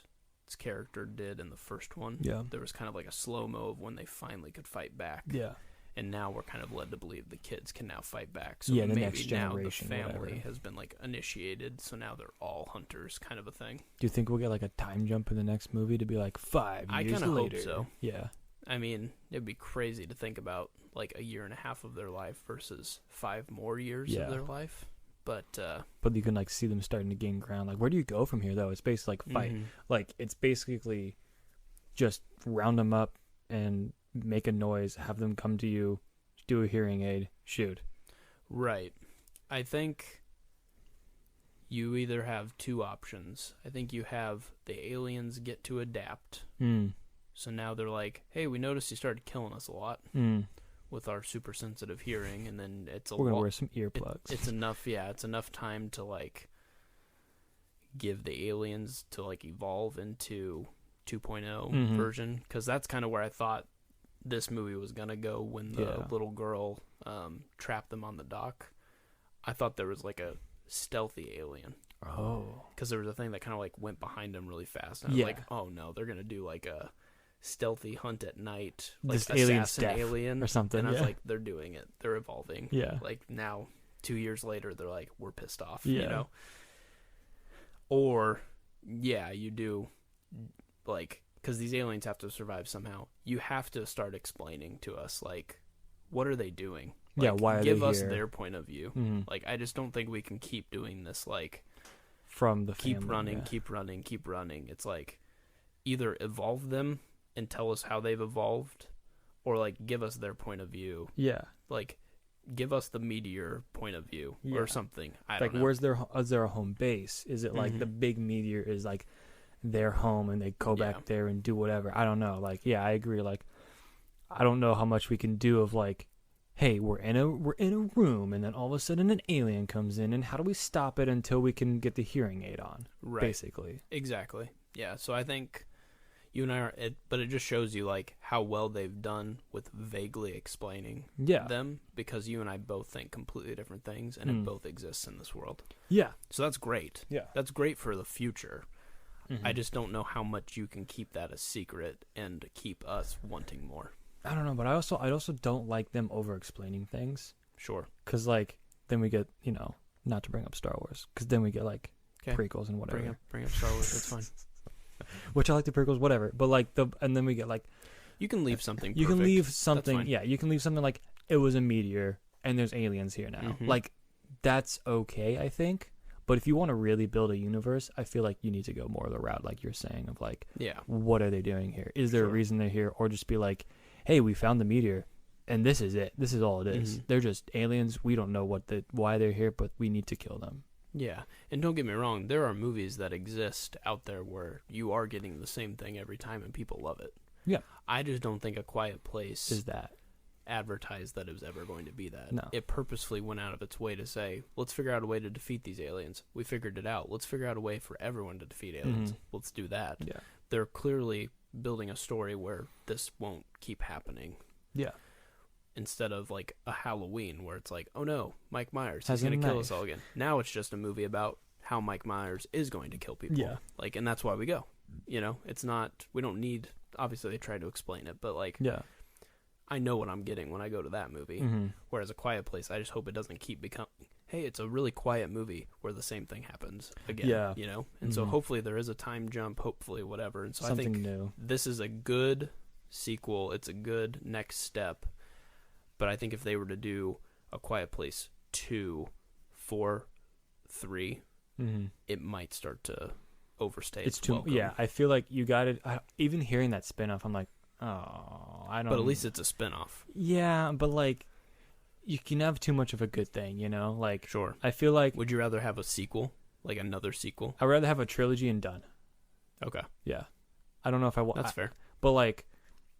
character did in the first one. Yeah. There was kind of like a slow-mo of when they finally could fight back. Yeah. and now we're kind of led to believe the kids can now fight back. So Yeah, the maybe next now the generation, family whatever. has been like initiated, so now they're all hunters, kind of a thing. Do you think we'll get like a time jump in the next movie to be like 5 I years kinda hope later? so. Yeah. I mean, it'd be crazy to think about like a year and a half of their life versus 5 more years Yeah. of their life. But But you can like see them starting to gain ground. Like, where do you go from here though? It's basically like fight. mhm. Like, it's basically just round them up and make a noise, have them come to you, do a hearing aid, shoot. Right. I think you either have 2 options. I think you have the aliens get to adapt. Mm. So now they're like, hey, we noticed you started killing us a lot Mm. with our super sensitive hearing, and then it's a We're gonna lot. wear some earplugs. It's enough, yeah. It's enough time to like give the aliens to like evolve into 2.0 Mhm. version, because that's kind of where I thought this movie was gonna go when the Yeah. little girl trapped them on the dock. I thought there was like a stealthy alien, Oh. because there was a thing that kind of like went behind them really fast, and I Yeah. was like, oh no, they're gonna do like a stealthy hunt at night, like This alien's assassin deaf alien or something. and I was Yeah. like, they're doing it, they're evolving. Yeah. Like now 2 years later they're like, we're pissed off. Yeah. You know, or yeah, you do, like, because these aliens have to survive somehow. You have to start explaining to us, like, what are they doing? Yeah, Like, why are give they us here? their point of view. Mhm. Like, I just don't think we can keep doing this, like, From the keep family, running, yeah. keep running, keep running. It's like either evolve them and tell us how they've evolved, or like give us their point of view. Yeah. Like give us the meteor point of view Yeah. or something. I Like, don't know. where's their is there a home base? Is it like Mhm. the big meteor is like their home and they go Yeah. back there and do whatever? I don't know. Like, yeah, I agree. Like, I don't know how much we can do of like, hey, we're in a room and then all of a sudden an alien comes in, and how do we stop it until we can get the hearing aid on? Right. Basically. Exactly. Yeah. So I think you and I are but it just shows you like how well they've done with vaguely explaining Yeah. them, because you and I both think completely different things, and Mm. it both exists in this world. Yeah. So that's great. Yeah. That's great for the future. Mhm. I just don't know how much you can keep that a secret and keep us wanting more. I don't know, but I also don't like them over explaining things, Sure. because like then we get, not to bring up Star Wars, because then we get like 'Kay. prequels and whatever. Bring up Star Wars. That's fine. Which I like the prequels, whatever. But like and then we get like You can leave something. you can perfect. leave That's something, fine. yeah, you can leave something like it was a meteor and there's aliens here now. Mhm. Like, that's okay, I think. But if you want to really build a universe, I feel like you need to go more of the route like you're saying of like, Yeah. what are they doing here? Is there a Sure. reason they're here? Or just be like, hey, we found the meteor and this is it. This is all it is. Mhm. They're just aliens. We don't know why they're here, but we need to kill them. Yeah. And don't get me wrong, there are movies that exist out there where you are getting the same thing every time and people love it. Yeah. I just don't think A Quiet Place Is that? advertised that it was ever going to be that. No. It purposefully went out of its way to say, let's figure out a way to defeat these aliens. We figured it out. Let's figure out a way for everyone to defeat aliens. Mhm. Let's do that. Yeah. They're clearly building a story where this won't keep happening. Yeah. Instead of like a Halloween where it's like, oh no, Mike Myers Has is going a to kill knife. us all again. Now it's just a movie about how Mike Myers is going to kill people. Yeah. Like, and that's why we go. It's not, we don't need, obviously they try to explain it, but like, Yeah. I know what I'm getting when I go to that movie. Mm-hmm. Whereas A Quiet Place, I just hope it doesn't keep becoming, hey, it's a really quiet movie where the same thing happens again. Yeah. And so Mhm. hopefully there is a time jump, hopefully whatever. And so Something I think new. this is a good sequel. It's a good next step. But I think if they were to do A Quiet Place 2, 4, 3, Mm-hmm. it might start to overstay It's its too. welcome. Yeah, I feel like you got it. Even hearing that spinoff, I'm like, oh, I don't. But at least it's a spinoff. Yeah, but like, you can have too much of a good thing, Like, Sure. I feel like Would you rather have a sequel? Like another sequel? I'd rather have a trilogy and done. Okay. Yeah, I don't know if I want. That's fair. But like,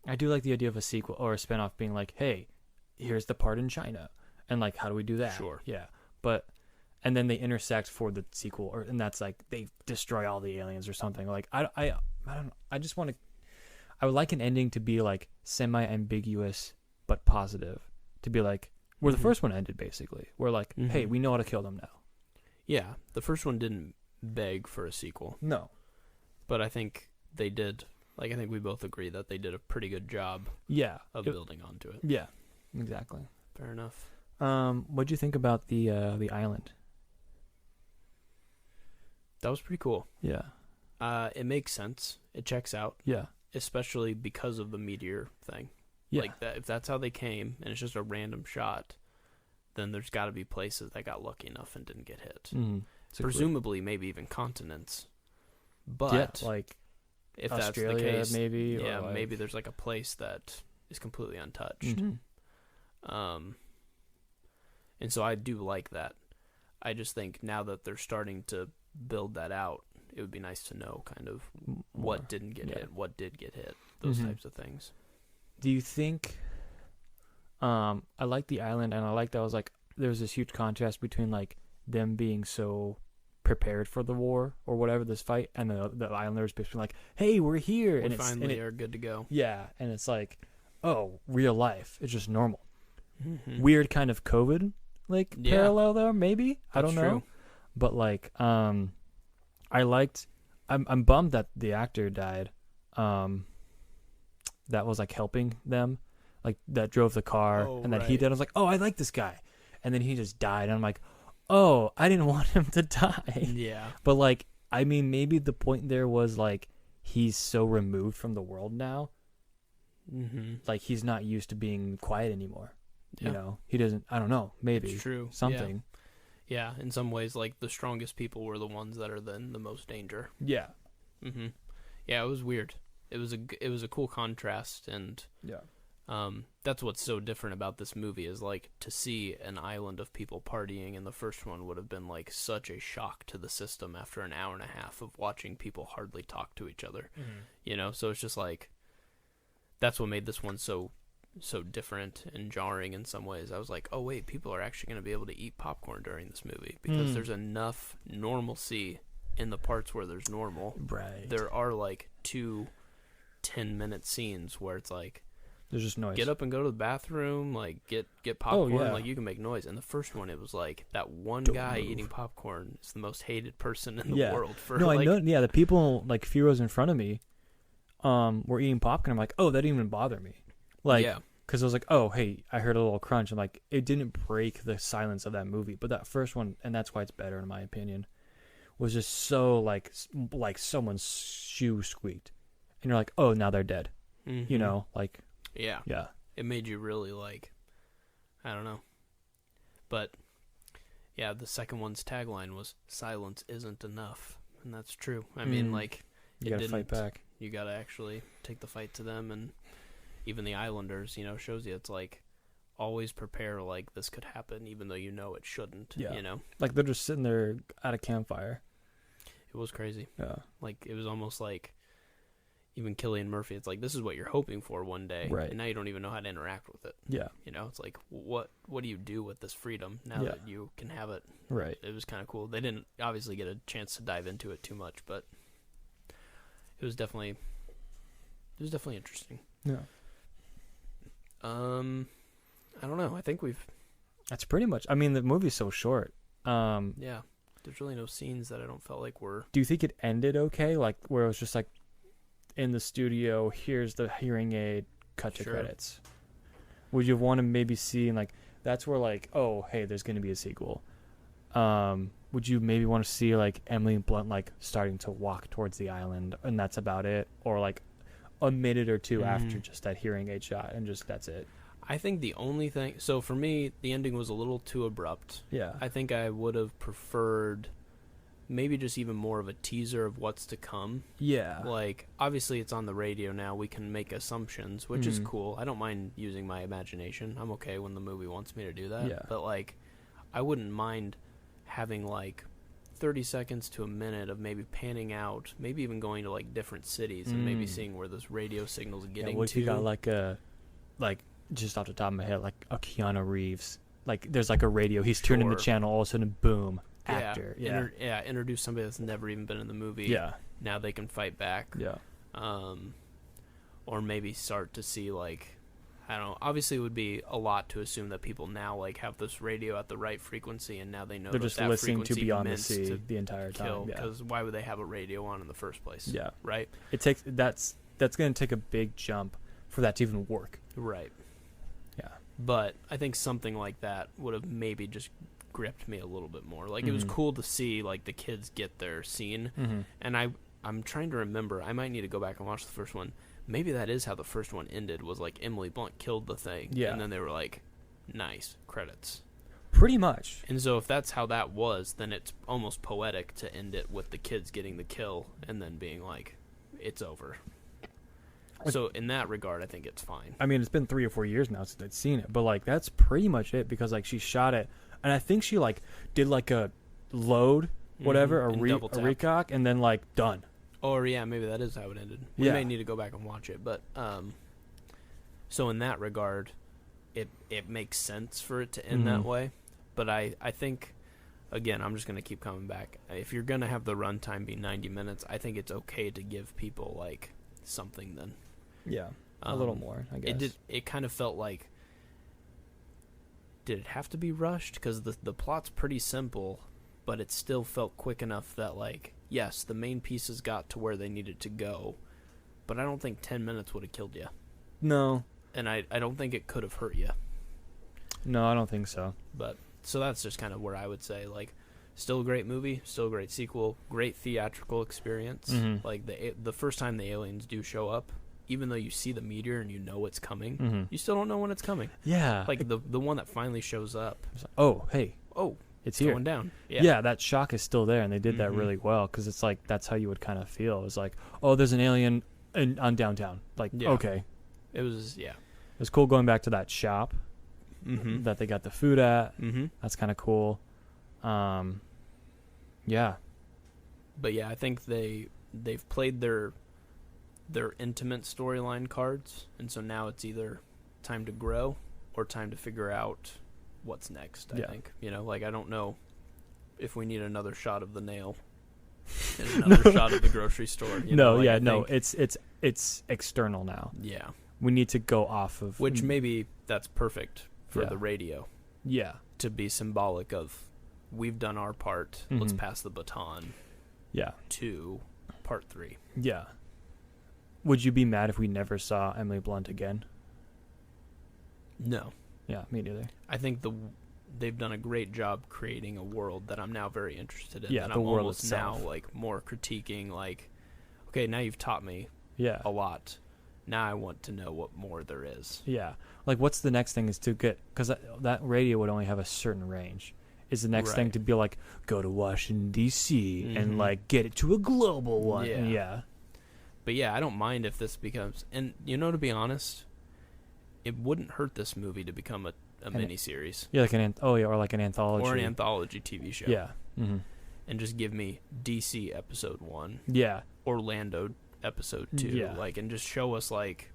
I do like the idea of a sequel or a spinoff being like, hey, here's the part in China, and like, how do we do that? Sure. Yeah, but. And then they intersect for the sequel, and that's like they destroy all the aliens or something. Like I don't know. I just want to. I would like an ending to be like semi-ambiguous but positive. To be like where the Mhm. first one ended, basically. We're like, hey, Mhm. we know how to kill them now. Yeah. The first one didn't beg for a sequel, No. but I think they did. Like, I think we both agree that they did a pretty good job Yeah. of building onto it. Yeah. Exactly. Fair enough. What'd you think about the island? That was pretty cool. Yeah. It makes sense. It checks out, Yeah. especially because of the meteor thing. Yeah. Like that, if that's how they came and it's just a random shot, then there's got to be places that got lucky enough and didn't get hit. Mm-hmm. Presumably, maybe even continents. But yeah, like if Australia, that's the case, maybe. yeah, or like, maybe there's like a place that is completely untouched. Mhm. And so I do like that. I just think now that they're starting to build that out, it would be nice to know kind of More. what didn't get Yeah. hit, what did get hit, those Mhm. types of things. Do you think? I like the island, and I like that was like there's this huge contrast between like them being so prepared for the war or whatever, this fight, and the islanders basically like, hey, we're here, and We it's finally are good to go. yeah, and it's like, oh, real life, it's just normal. Mm-hmm. Weird kind of COVID like Yeah. parallel there, maybe. I don't That's know. true. But like I liked I'm bummed that the actor died. That was like helping them, like that drove the car, Oh, and then he right. did. I was like, oh, I like this guy, and then he just died, and I'm like, oh, I didn't want him to die. Yeah. But like, I mean, maybe the point there was like he's so removed from the world now, Mm-hmm. like he's not used to being quiet anymore. Yeah. You know, he doesn't. I don't know. Maybe It's true. something. Yeah. In some ways, like the strongest people were the ones that are then the most danger. Yeah. Mm-hmm. Yeah, it was weird. It was a cool contrast, and Yeah. that's what's so different about this movie is like to see an island of people partying in the first one would have been like such a shock to the system after an hour and a half of watching people hardly talk to each other. You know, so it's just like that's what made this one so different and jarring in some ways. I was like, oh wait, people are actually going to be able to eat popcorn during this movie because there's enough normalcy in the parts where there's normal. Right. There are like 2 10-minute scenes where it's like There's just noise. get up and go to the bathroom, like get popcorn, yeah. like you can make noise. And the first one, it was like that one Don't guy move. eating popcorn is the most hated person in the Yeah. world for No, like I know. Yeah, the people like few rows in front of me, were eating popcorn. I'm like, oh, that didn't even bother me. Like, yeah. because I was like, oh, hey, I heard a little crunch. I'm like, it didn't break the silence of that movie. But that first one, and that's why it's better in my opinion, was just so like someone's shoe squeaked, and you're like, oh, now they're dead. Mhm. You know, like, Yeah. yeah, It made you really like, I don't know. But yeah, the second one's tagline was "Silence isn't enough," and that's true. I mean, like you it gotta fight didn't- back. you gotta actually take the fight to them, and even the Islanders, you know, shows you it's like always prepare like this could happen, even though you know it shouldn't. Yeah. You know, Like they're just sitting there at a campfire. it was crazy. Yeah, Like it was almost like even Cillian Murphy. It's like this is what you're hoping for one day, Right. and now you don't even know how to interact with it. yeah, You know, it's like what do you do with this freedom now Yeah. that you can have it? right. It was kind of cool. They didn't obviously get a chance to dive into it too much, but it was definitely interesting. Yeah, I don't know. I think we've that's pretty much. I mean, the movie's so short. yeah. There's really no scenes that I don't felt like were. Do you think it ended okay? Like where it was just like in the studio, here's the hearing aid, cut to Sure. credits. Would you want to maybe see like that's where like, oh hey, there's gonna be a sequel. Would you maybe want to see like Emily Blunt like starting to walk towards the island and that's about it? Or like a minute or two after just that hearing aid shot and just that's it? I think the only thing. So for me, the ending was a little too abrupt. Yeah. I think I would have preferred maybe just even more of a teaser of what's to come. Yeah. Like, obviously it's on the radio now. We can make assumptions, which is Mhm. cool. I don't mind using my imagination. I'm okay when the movie wants me to do that. Yeah. But, like, I wouldn't mind having, like, 30 seconds to a minute of maybe panning out, maybe even going to, like, different cities and maybe Mm. seeing where this radio signal's Yeah, getting what if to. you got like just off the top of my head, like a Keanu Reeves? Like there's like a radio, he's turning the Sure. channel, all of a sudden boom, actor. Yeah. Introduce somebody that's never even been in the movie. Yeah. Now they can fight back. Yeah. Or maybe start to see, like, I don't know. Obviously, it would be a lot to assume that people now, like, have this radio at the right frequency, and now they know They're that just that listening to frequency Beyond the meant Sea to the entire kill. time. Yeah. Because why would they have a radio on in the first place? Yeah. Right? It takes that's going to take a big jump for that to even work. Right. Yeah. But I think something like that would have maybe just gripped me a little bit more. Like, it was Mhm. cool to see, like, the kids get their scene. Mm-hmm. And I'm trying to remember. I might need to go back and watch the first one. Maybe that is how the first one ended, was, like, Emily Blunt killed the thing. Yeah. And then they were like, nice, credits. Pretty much. And so if that's how that was, then it's almost poetic to end it with the kids getting the kill and then being like, it's over. So in that regard, I think it's fine. I mean, it's been 3 or 4 years now since I'd seen it, but like that's pretty much it because like she shot it, and I think she like did like a load, whatever, Mhm, and a double tap. recock, and then like done. Or yeah, maybe that is how it ended. We Yeah. may need to go back and watch it, but so in that regard, it makes sense for it to end that Mhm. way. But I think, again, I'm just gonna keep coming back. If you're gonna have the runtime be 90 minutes, I think it's okay to give people like something then. Yeah, a little Um, more, I guess. It kind of felt like, did it have to be rushed? Because the plot's pretty simple, but it still felt quick enough that, like, yes, the main pieces got to where they needed to go, but I don't think 10 minutes would have killed you. No, And I don't think it could have hurt you. no, I don't think so. But, so that's just kind of where I would say, like, still a great movie, still a great sequel, great theatrical experience. Mhm. Like, the first time the aliens do show up, even though you see the meteor and you know it's coming, Mm-hmm. you still don't know when it's coming. Yeah, Like, the one that finally shows up, oh, hey, oh, it's it's here. going down. Yeah. That shock is still there, and they did that Mhm. really well because it's like that's how you would kind of feel. It's like, oh, there's an alien on downtown. Like, Yeah. okay, It was, yeah. it was cool going back to that shop Mm-hmm. that they got the food at. Mm-hmm. That's kind of cool. Yeah, But yeah, I think they've played their intimate storyline cards, and so now it's either time to grow or time to figure out what's next. I Yeah. think, like, I don't know if we need another shot of the nail and another shot of the grocery store. I think- it's external now. Yeah, We need to go off of which maybe that's perfect for Yeah. the radio yeah, to be symbolic of, we've done our part. Let's Mhm. pass the baton yeah, to part 3. yeah. Would you be mad if we never saw Emily Blunt again? No. Yeah, me neither. I think they've done a great job creating a world that I'm now very interested in. Yeah, and the I'm world almost itself. now like more critiquing, like, okay, now you've taught me Yeah, a lot. Now I want to know what more there is. yeah. Like, what's the next thing is to get because that radio would only have a certain range. Is the next thing Right. to be like go to Washington D.C. Mhm. and like get it to a global one? Yeah. Yeah. But yeah, I don't mind if this becomes, and to be honest, it wouldn't hurt this movie to become a miniseries Yeah, like or like an anthology. or an anthology TV show. Yeah. Mm-hmm. And just give me DC episode 1, Yeah. Orlando episode 2, Yeah. like, and just show us, like,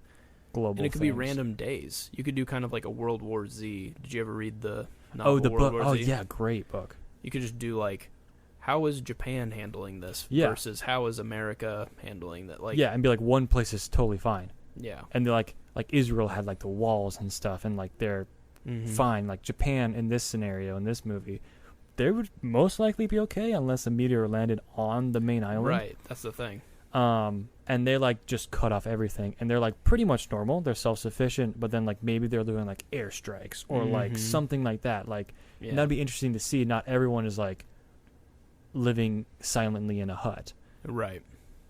Global. and it could be things. random days. You could do kind of like a World War Z. Did you ever read the novel Oh, the World book. War Oh, Z? yeah, great book. You could just do like, how is Japan handling this Yeah. versus how is America handling that? Like, Yeah, and be like one place is totally fine, yeah, and they're like Israel had like the walls and stuff, and like they're Mhm. fine. Like Japan in this scenario in this movie, they would most likely be okay unless a meteor landed on the main island. Right, that's the thing. And they like just cut off everything, and they're like pretty much normal. They're self-sufficient, but then like maybe they're doing like airstrikes or like Mhm. something like that. Like Yeah, and that'd be interesting to see. Not everyone is like living silently in a hut. right.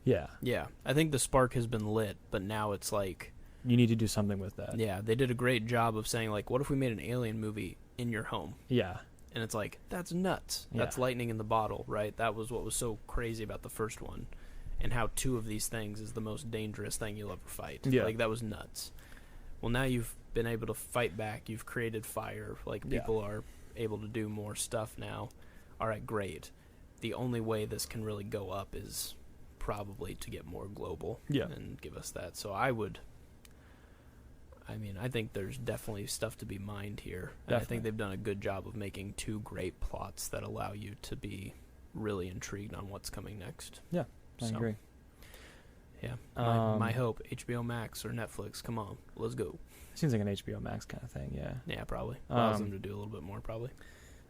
Yeah, Yeah, I think the spark has been lit, but now it's like, you need to do something with that. yeah, they did a great job of saying, like, what if we made an alien movie in your home? Yeah, And it's like, that's nuts. Yeah. That's lightning in the bottle, right? That was what was so crazy about the first one. And how 2 of these things is the most dangerous thing you'll ever fight. Yeah. Like, that was nuts. Well, now you've been able to fight back. You've created fire. Like, Yeah. people are able to do more stuff now. All right, great. The only way this can really go up is probably to get more global. Yeah. And give us that. So I think there's definitely stuff to be mined here. And I Definitely. think they've done a good job of making 2 great plots that allow you to be really intrigued on what's coming next. I So, agree. Yeah. Um, My hope, HBO Max or Netflix, come on, let's go. Seems like an HBO Max kind of thing. Yeah. Yeah, probably. Allows Um, them to do a little bit more, probably.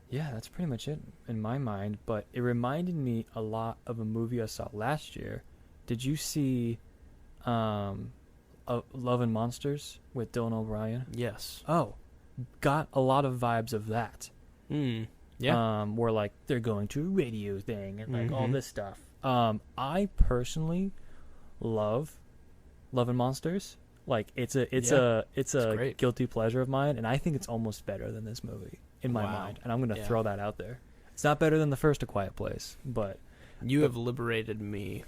Yeah, that's pretty much it in my mind. But it reminded me a lot of a movie I saw last year. Did you see Love and Monsters with Dylan O'Brien? Yes. Oh, got a lot of vibes of that. Yeah. Where like they're going to a radio thing and like all Mhm. this stuff. I personally love Love and Monsters. Like it's a great. guilty pleasure of mine, and I think it's almost better than this movie in my Wow. mind. And I'm gonna Yeah. throw that out there. It's not better than the first A Quiet Place, but You have liberated me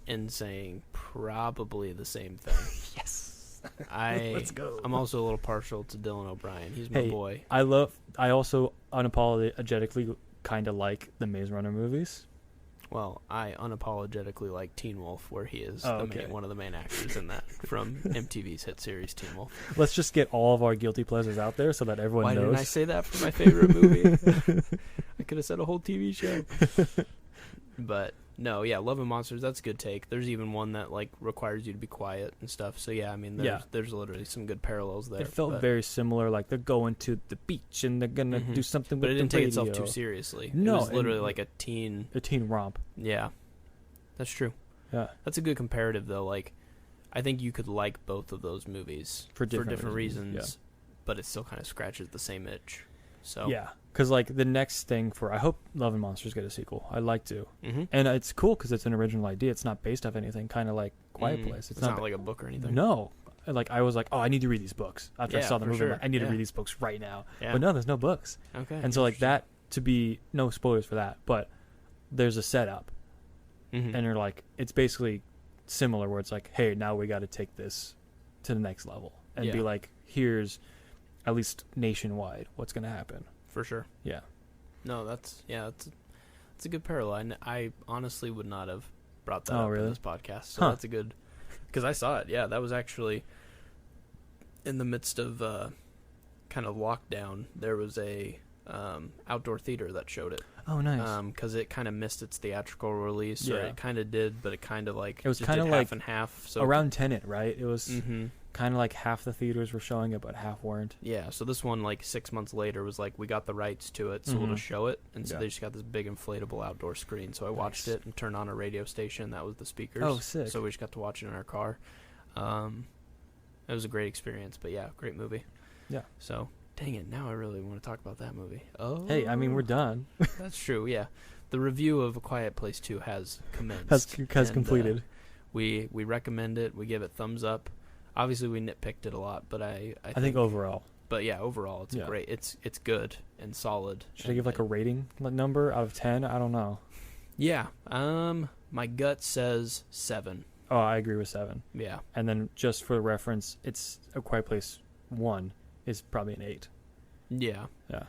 in saying probably the same thing. yes, Let's go. I'm also a little partial to Dylan O'Brien. He's my Hey, boy. I also unapologetically kind of like the Maze Runner movies. Well, I unapologetically like Teen Wolf, where he is Oh, okay. one of the main actors in that from MTV's hit series Teen Wolf. Let's just get all of our guilty pleasures out there so that everyone Why knows. didn't I say that for my favorite movie? I could have said a whole TV show. But no, yeah, Love and Monsters, that's a good take. There's even one that like requires you to be quiet and stuff. So yeah, I mean, there's literally some good parallels there. It felt but, very similar, like they're going to the beach and they're gonna Mhm. do something but with it didn't the take radio. itself too seriously. No, it was literally and- like a teen. A teen romp. Yeah, that's true. Yeah, That's a good comparative though. Like, I think you could like both of those movies for different reasons, Yeah. but it still kind of scratches the same itch. So Yeah, because like the next thing I hope Love and Monsters get a sequel. I'd like to, mm-hmm. and it's cool because it's an original idea. It's not based off anything. Kind of like Quiet Place. It's not like a book or anything. No, like I was like, oh, I need to read these books after I Yeah, saw the for movie. sure. I'm like, I need to Yeah. read these books right now. Yeah. But no, there's no books, Okay. and so like interesting. that to be no spoilers for that, but there's a setup, Mhm. and you're like, it's basically similar where it's like, hey, now we got to take this to the next level and be Yeah. like, here's at least nationwide what's gonna happen. for sure. Yeah. No, that's a good parallel. I honestly would not have brought that Oh, up really? in this podcast. So Huh. that's a good, because I saw it. Yeah, that was actually in the midst of kind of lockdown. There was a outdoor theater that showed it. Oh, nice. Because it kind of missed its theatrical release, or Yeah. it kind of did, but it kind of like It was just kinda did like half and half. So Around Tenet, right? It was hmm kind of like half the theaters were showing it, but half weren't. Yeah, so this one, like 6 months later, was like, we got the rights to it, so we'll Mhm. just show it. And so Yeah. they just got this big inflatable outdoor screen. So I watched Nice. it and turned on a radio station. That was the speakers. Oh, sick. So we just got to watch it in our car. It was a great experience, but yeah, great movie. Yeah. So, dang it, now I really want to talk about that movie. Oh. Hey, I mean, we're done. That's true, yeah. The review of A Quiet Place 2 has commenced. Has and, completed. We recommend it. We give it thumbs up. Obviously, we nitpicked it a lot, but I think overall. But yeah, overall, it's Yeah. great. It's good and solid. Should I give like a rating number out of 10? I don't know. Yeah. My gut says 7. Oh, I agree with 7. Yeah. And then just for reference, it's A Quiet Place 1 is probably an 8. Yeah. Yeah.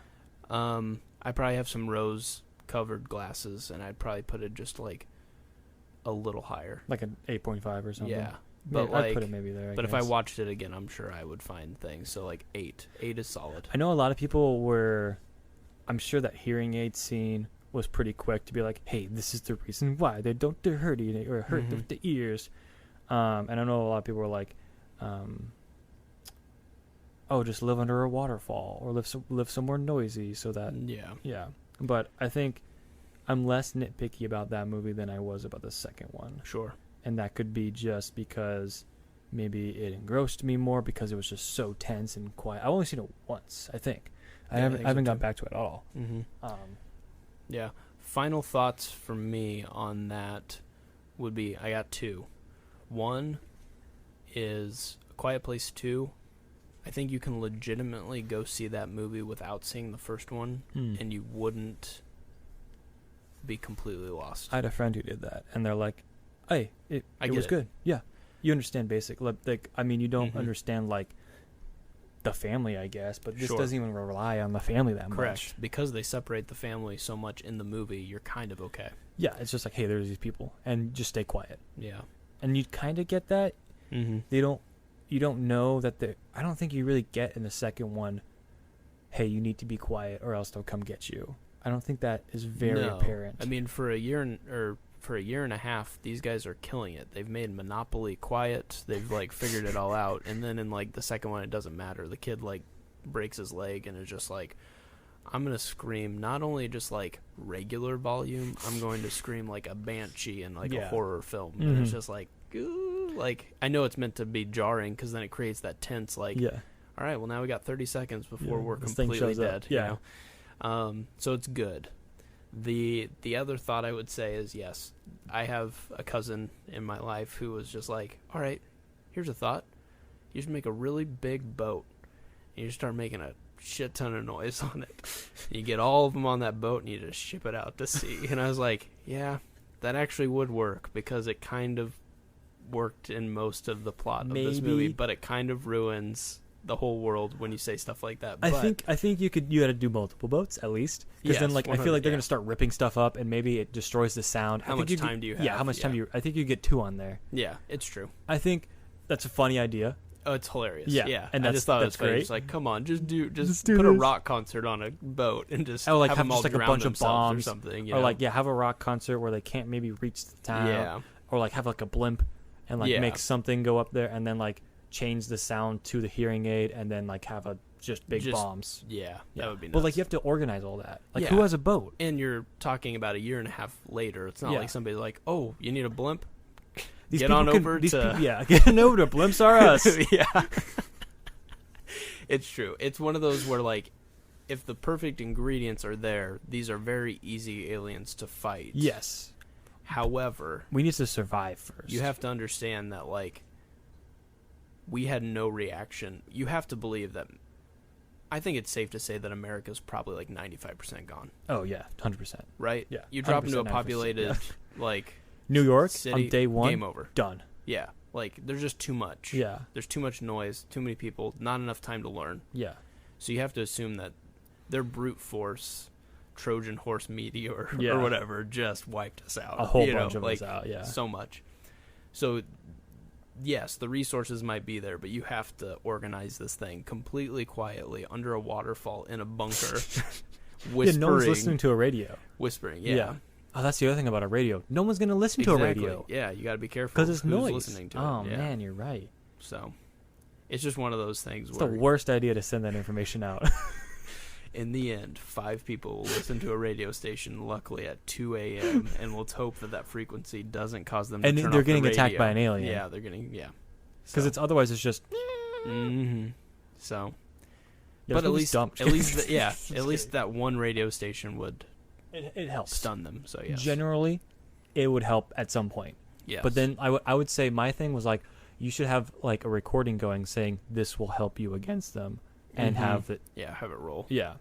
I probably have some rose-covered glasses, and I'd probably put it just like a little higher. Like an 8.5 or something. Yeah. But But I'd put like, it maybe there. but if I guess. watched it again, I'm sure I would find things. So like 8. 8 is solid. I know a lot of people were. I'm sure that hearing aid scene was pretty quick to be like, hey, this is the reason why they don't hurt you or hurt Mhm. the ears. And I know a lot of people were like, oh, just live under a waterfall or live somewhere noisy so that Yeah. But I think I'm less nitpicky about that movie than I was about the second one, Sure. and that could be just because maybe it engrossed me more because it was just so tense and quiet. I've only seen it once, I think. I Yeah, I haven't think so got too. back to it at all. Mm-hmm. Um, Yeah. Final thoughts from me on that would be I got 2. One is A Quiet Place 2. I think you can legitimately go see that movie without seeing the first one, and you wouldn't be completely lost. I had a friend who did that, and they're like, "Hey, I it get was it. good. Yeah, you understand basic. Like, I mean, you don't Mhm. understand like the family, I guess, but this Sure. doesn't even rely on the family that Correct. much. Because they separate the family so much in the movie, you're kind of okay. Yeah, it's just like, hey, there's these people, and just stay quiet. Yeah. And you kind of get that. Mm-hmm. You don't know that I don't think you really get in the second one, hey, you need to be quiet or else they'll come get you. I don't think that is very apparent. I mean, for a year and a half, these guys are killing it. They've made Monopoly quiet. They've like figured it all out. And then in like the second one, it doesn't matter. The kid like breaks his leg and is just like, I'm gonna scream not only just like regular volume, I'm going to scream like a banshee in like a Yeah. horror film. And it's Mhm. just like, ooh, like I know it's meant to be jarring because then it creates that tense like, yeah. all right, well, now we got 30 seconds before we're this thing completely shows up. dead. Yeah. You know? So it's good. The other thought I would say is, yes, I have a cousin in my life who was just like, all right, here's a thought. You should make a really big boat. And you start making a shit ton of noise on it. You get all of them on that boat and you just ship it out to sea. And I was like, yeah, that actually would work, because it kind of worked in most of the plot of this movie, but it kind of ruins the whole world when you say stuff like that. But I think you got to do multiple boats at least, because then like I feel like they're gonna start ripping stuff up and maybe it destroys the sound. How much time do you have? Yeah, how much time do you? I think you get 2 on there. Yeah, it's true. I think that's a funny idea. Oh, it's hilarious. Yeah, Yeah. and I just thought it was great. great. It's like, come on, just do put a this. rock concert on a boat and just Or like have have them all just like a drown bunch of themselves bombs or something. You or know? like have a rock concert where they can't maybe reach the town. Yeah. Or like have like a blimp and like Yeah. make something go up there and then like change the sound to the hearing aid and then like have a just big bombs. Yeah, that would be nice. But like you have to organize all that. Like Yeah. who has a boat? And you're talking about a year and a half later. It's not Yeah. like somebody's like, oh, you need a blimp? These Get people on can- over these to... people- yeah, get on over to Blimps Are Us. Yeah. It's true. It's one of those where, like, if the perfect ingredients are there, these are very easy aliens to fight. Yes. However, We need to survive first. you have to understand that, like, we had no reaction. You have to believe that... I think it's safe to say that America's probably, like, 95% gone. Oh yeah, 100%. Right? Yeah, You drop into a 100%, populated, yeah. like... New York city, on day 1, game over. done. Yeah. Like, there's just too much. Yeah. There's too much noise, too many people, not enough time to learn. Yeah. So you have to assume that their brute force Trojan horse meteor Yeah. or whatever just wiped us out. A whole you bunch know, of like, us out, yeah. So much. So, yes, the resources might be there, but you have to organize this thing completely quietly under a waterfall in a bunker, whispering. Yeah, no one's listening to a radio. Whispering, yeah. Oh, that's the other thing about a radio. No one's going to listen to a radio. Yeah, you got to be careful Because it's who's noise. listening to Oh, it. Yeah. man, you're right. So, it's just one of those things It's where... the worst idea to send that information out. In the end, 5 people will listen to a radio station, luckily at 2 a.m., and let's hope that that frequency doesn't cause them to And turn they're off getting the attacked radio. by an alien. Yeah, they're getting, yeah. Because So, it's otherwise it's just... mm-hmm. So, Yeah, but this at movie's least, dumb. at least, yeah, at least that one radio station would it helps. stun them, so yes. Generally, it would help at some point. Yes. But then I would say my thing was like, you should have like a recording going saying this will help you against them, and Mhm. have it. Yeah, have it roll. Yeah.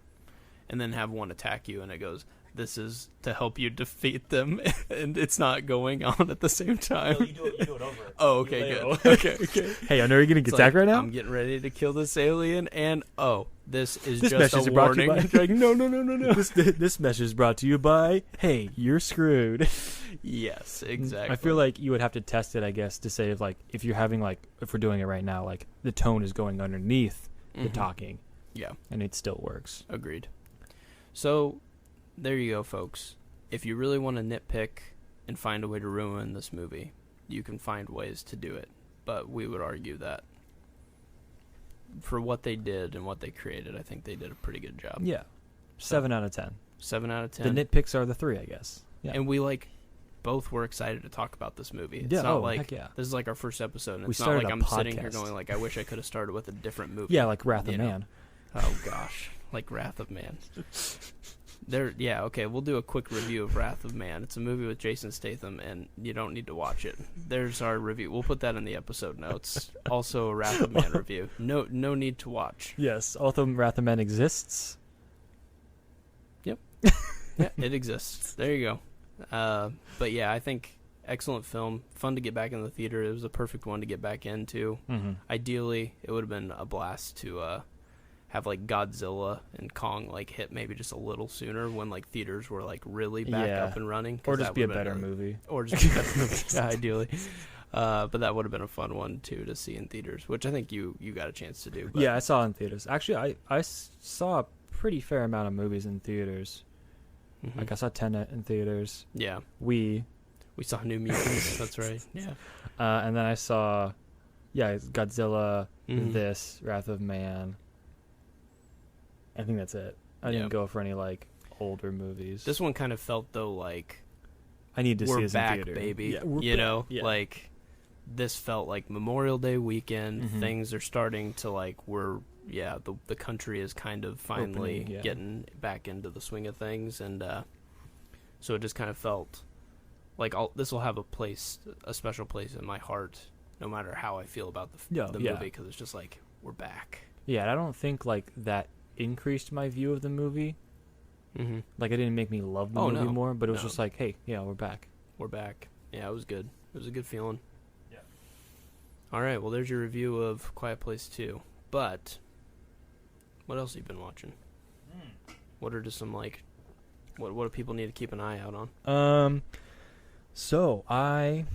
And then have one attack you, and it goes, this is to help you defeat them, and it's not going on at the same time. you do it over. Oh, okay, good. Okay. Hey, I know you're gonna get It's attacked like, right now. I'm getting ready to kill this alien, and this is This just message a is brought to you warning. by- Like, no. This message is brought to you by, hey, you're screwed. Yes, exactly. I feel like you would have to test it, I guess, to say if you're having if we're doing it right now, like the tone is going underneath the Mhm. talking, Yeah, and it still works. agreed. So, there you go, folks. If you really want to nitpick and find a way to ruin this movie, you can find ways to do it. But we would argue that for what they did and what they created, I think they did a pretty good job. Yeah, 7 out of 10. 7 out of 10. The nitpicks are the 3, I guess. Yeah. And we both were excited to talk about this movie. It's Yeah, not oh, like heck yeah. this is like our first episode, and We it's not started like a I'm sitting here podcast. going like, I wish I could have started with a different movie. Yeah, like Wrath of You know. Man. Oh gosh, like Wrath of Man. Okay, we'll do a quick review of Wrath of Man. It's a movie with Jason Statham, and you don't need to watch it. There's our review. We'll put that in the episode notes. Also, a Wrath of Man review. No need to watch. Yes, although Wrath of Man exists. Yeah, it exists. There you go. But yeah, I think excellent film. Fun to get back in the theater. It was a perfect one to get back into. Mm-hmm. Ideally, it would have been a blast to have like Godzilla and Kong hit maybe just a little sooner when theaters were really back Yeah. up and running. 'cause Or just that be a would've been better movie. Or just be a better movie. Yeah, ideally. But that would have been a fun one too to see in theaters, which I think you got a chance to do. But Yeah, I saw it in theaters. Actually, I saw a pretty fair amount of movies in theaters. mhm. Like I saw Tenet in theaters. Yeah, We saw New Mutants. That's right. Yeah. and then I saw, Godzilla, Mhm. this, Wrath of Man. I think that's it. I Yeah. didn't go for any older movies. This one kind of felt though like I need to see we're this back, in theater. baby. Yeah, we're you back. know, Yeah. this felt like Memorial Day weekend. Mhm. Things are starting to we're the country is kind of finally Opening, yeah. getting back into the swing of things, and so it just kind of felt like this will have a special place in my heart, no matter how I feel about the movie, because it's just like we're back. Yeah, and I don't think like that increased my view of the movie. Mm-hmm. Like it didn't make me love the movie more, but it was just like, hey, yeah, we're back. We're back. Yeah, it was good. It was a good feeling. Yeah. All right, well, there's your review of Quiet Place 2. But what else have you been watching? What are just some like what do people need to keep an eye out on? So I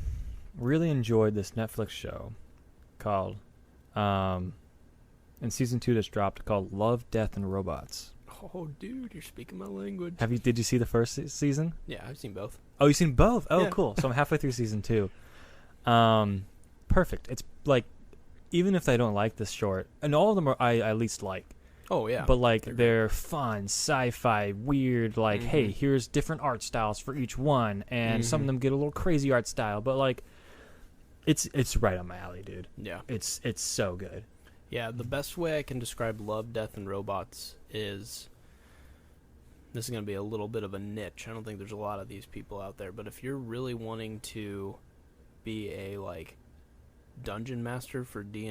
really enjoyed this Netflix show called in season 2 that's dropped, called Love, Death and Robots. Oh, dude, you're speaking my language. Did you see the first season? Yeah, I've seen both. Oh, you've seen both? Oh, Yeah. Cool. So I'm halfway through season 2. Perfect. It's like, even if I don't like this short, and all of them I at least like. Oh, yeah. But like they're fun, sci-fi, weird, like, hey, here's different art styles for each one, and some of them get a little crazy art style, but like it's right on my alley, dude. Yeah. It's so good. Yeah, the best way I can describe Love, Death and Robots is, this is going to be a little bit of a niche. I don't think there's a lot of these people out there, but if you're really wanting to be a like dungeon master for D&D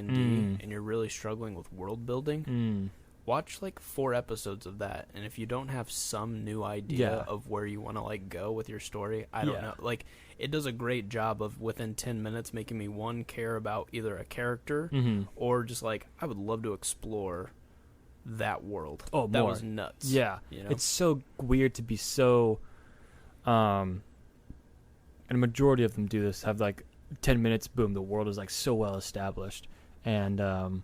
and you're really struggling with world building, watch like 4 episodes of that, and if you don't have some new idea of where you want to like go with your story, I don't know. Like, it does a great job of within 10 minutes making me care about either a character or just like, I would love to explore that world. Oh, that more. was nuts. Yeah, you know? It's so weird to be so and a majority of them do this, have like 10 minutes, boom, the world is like so well established, and oh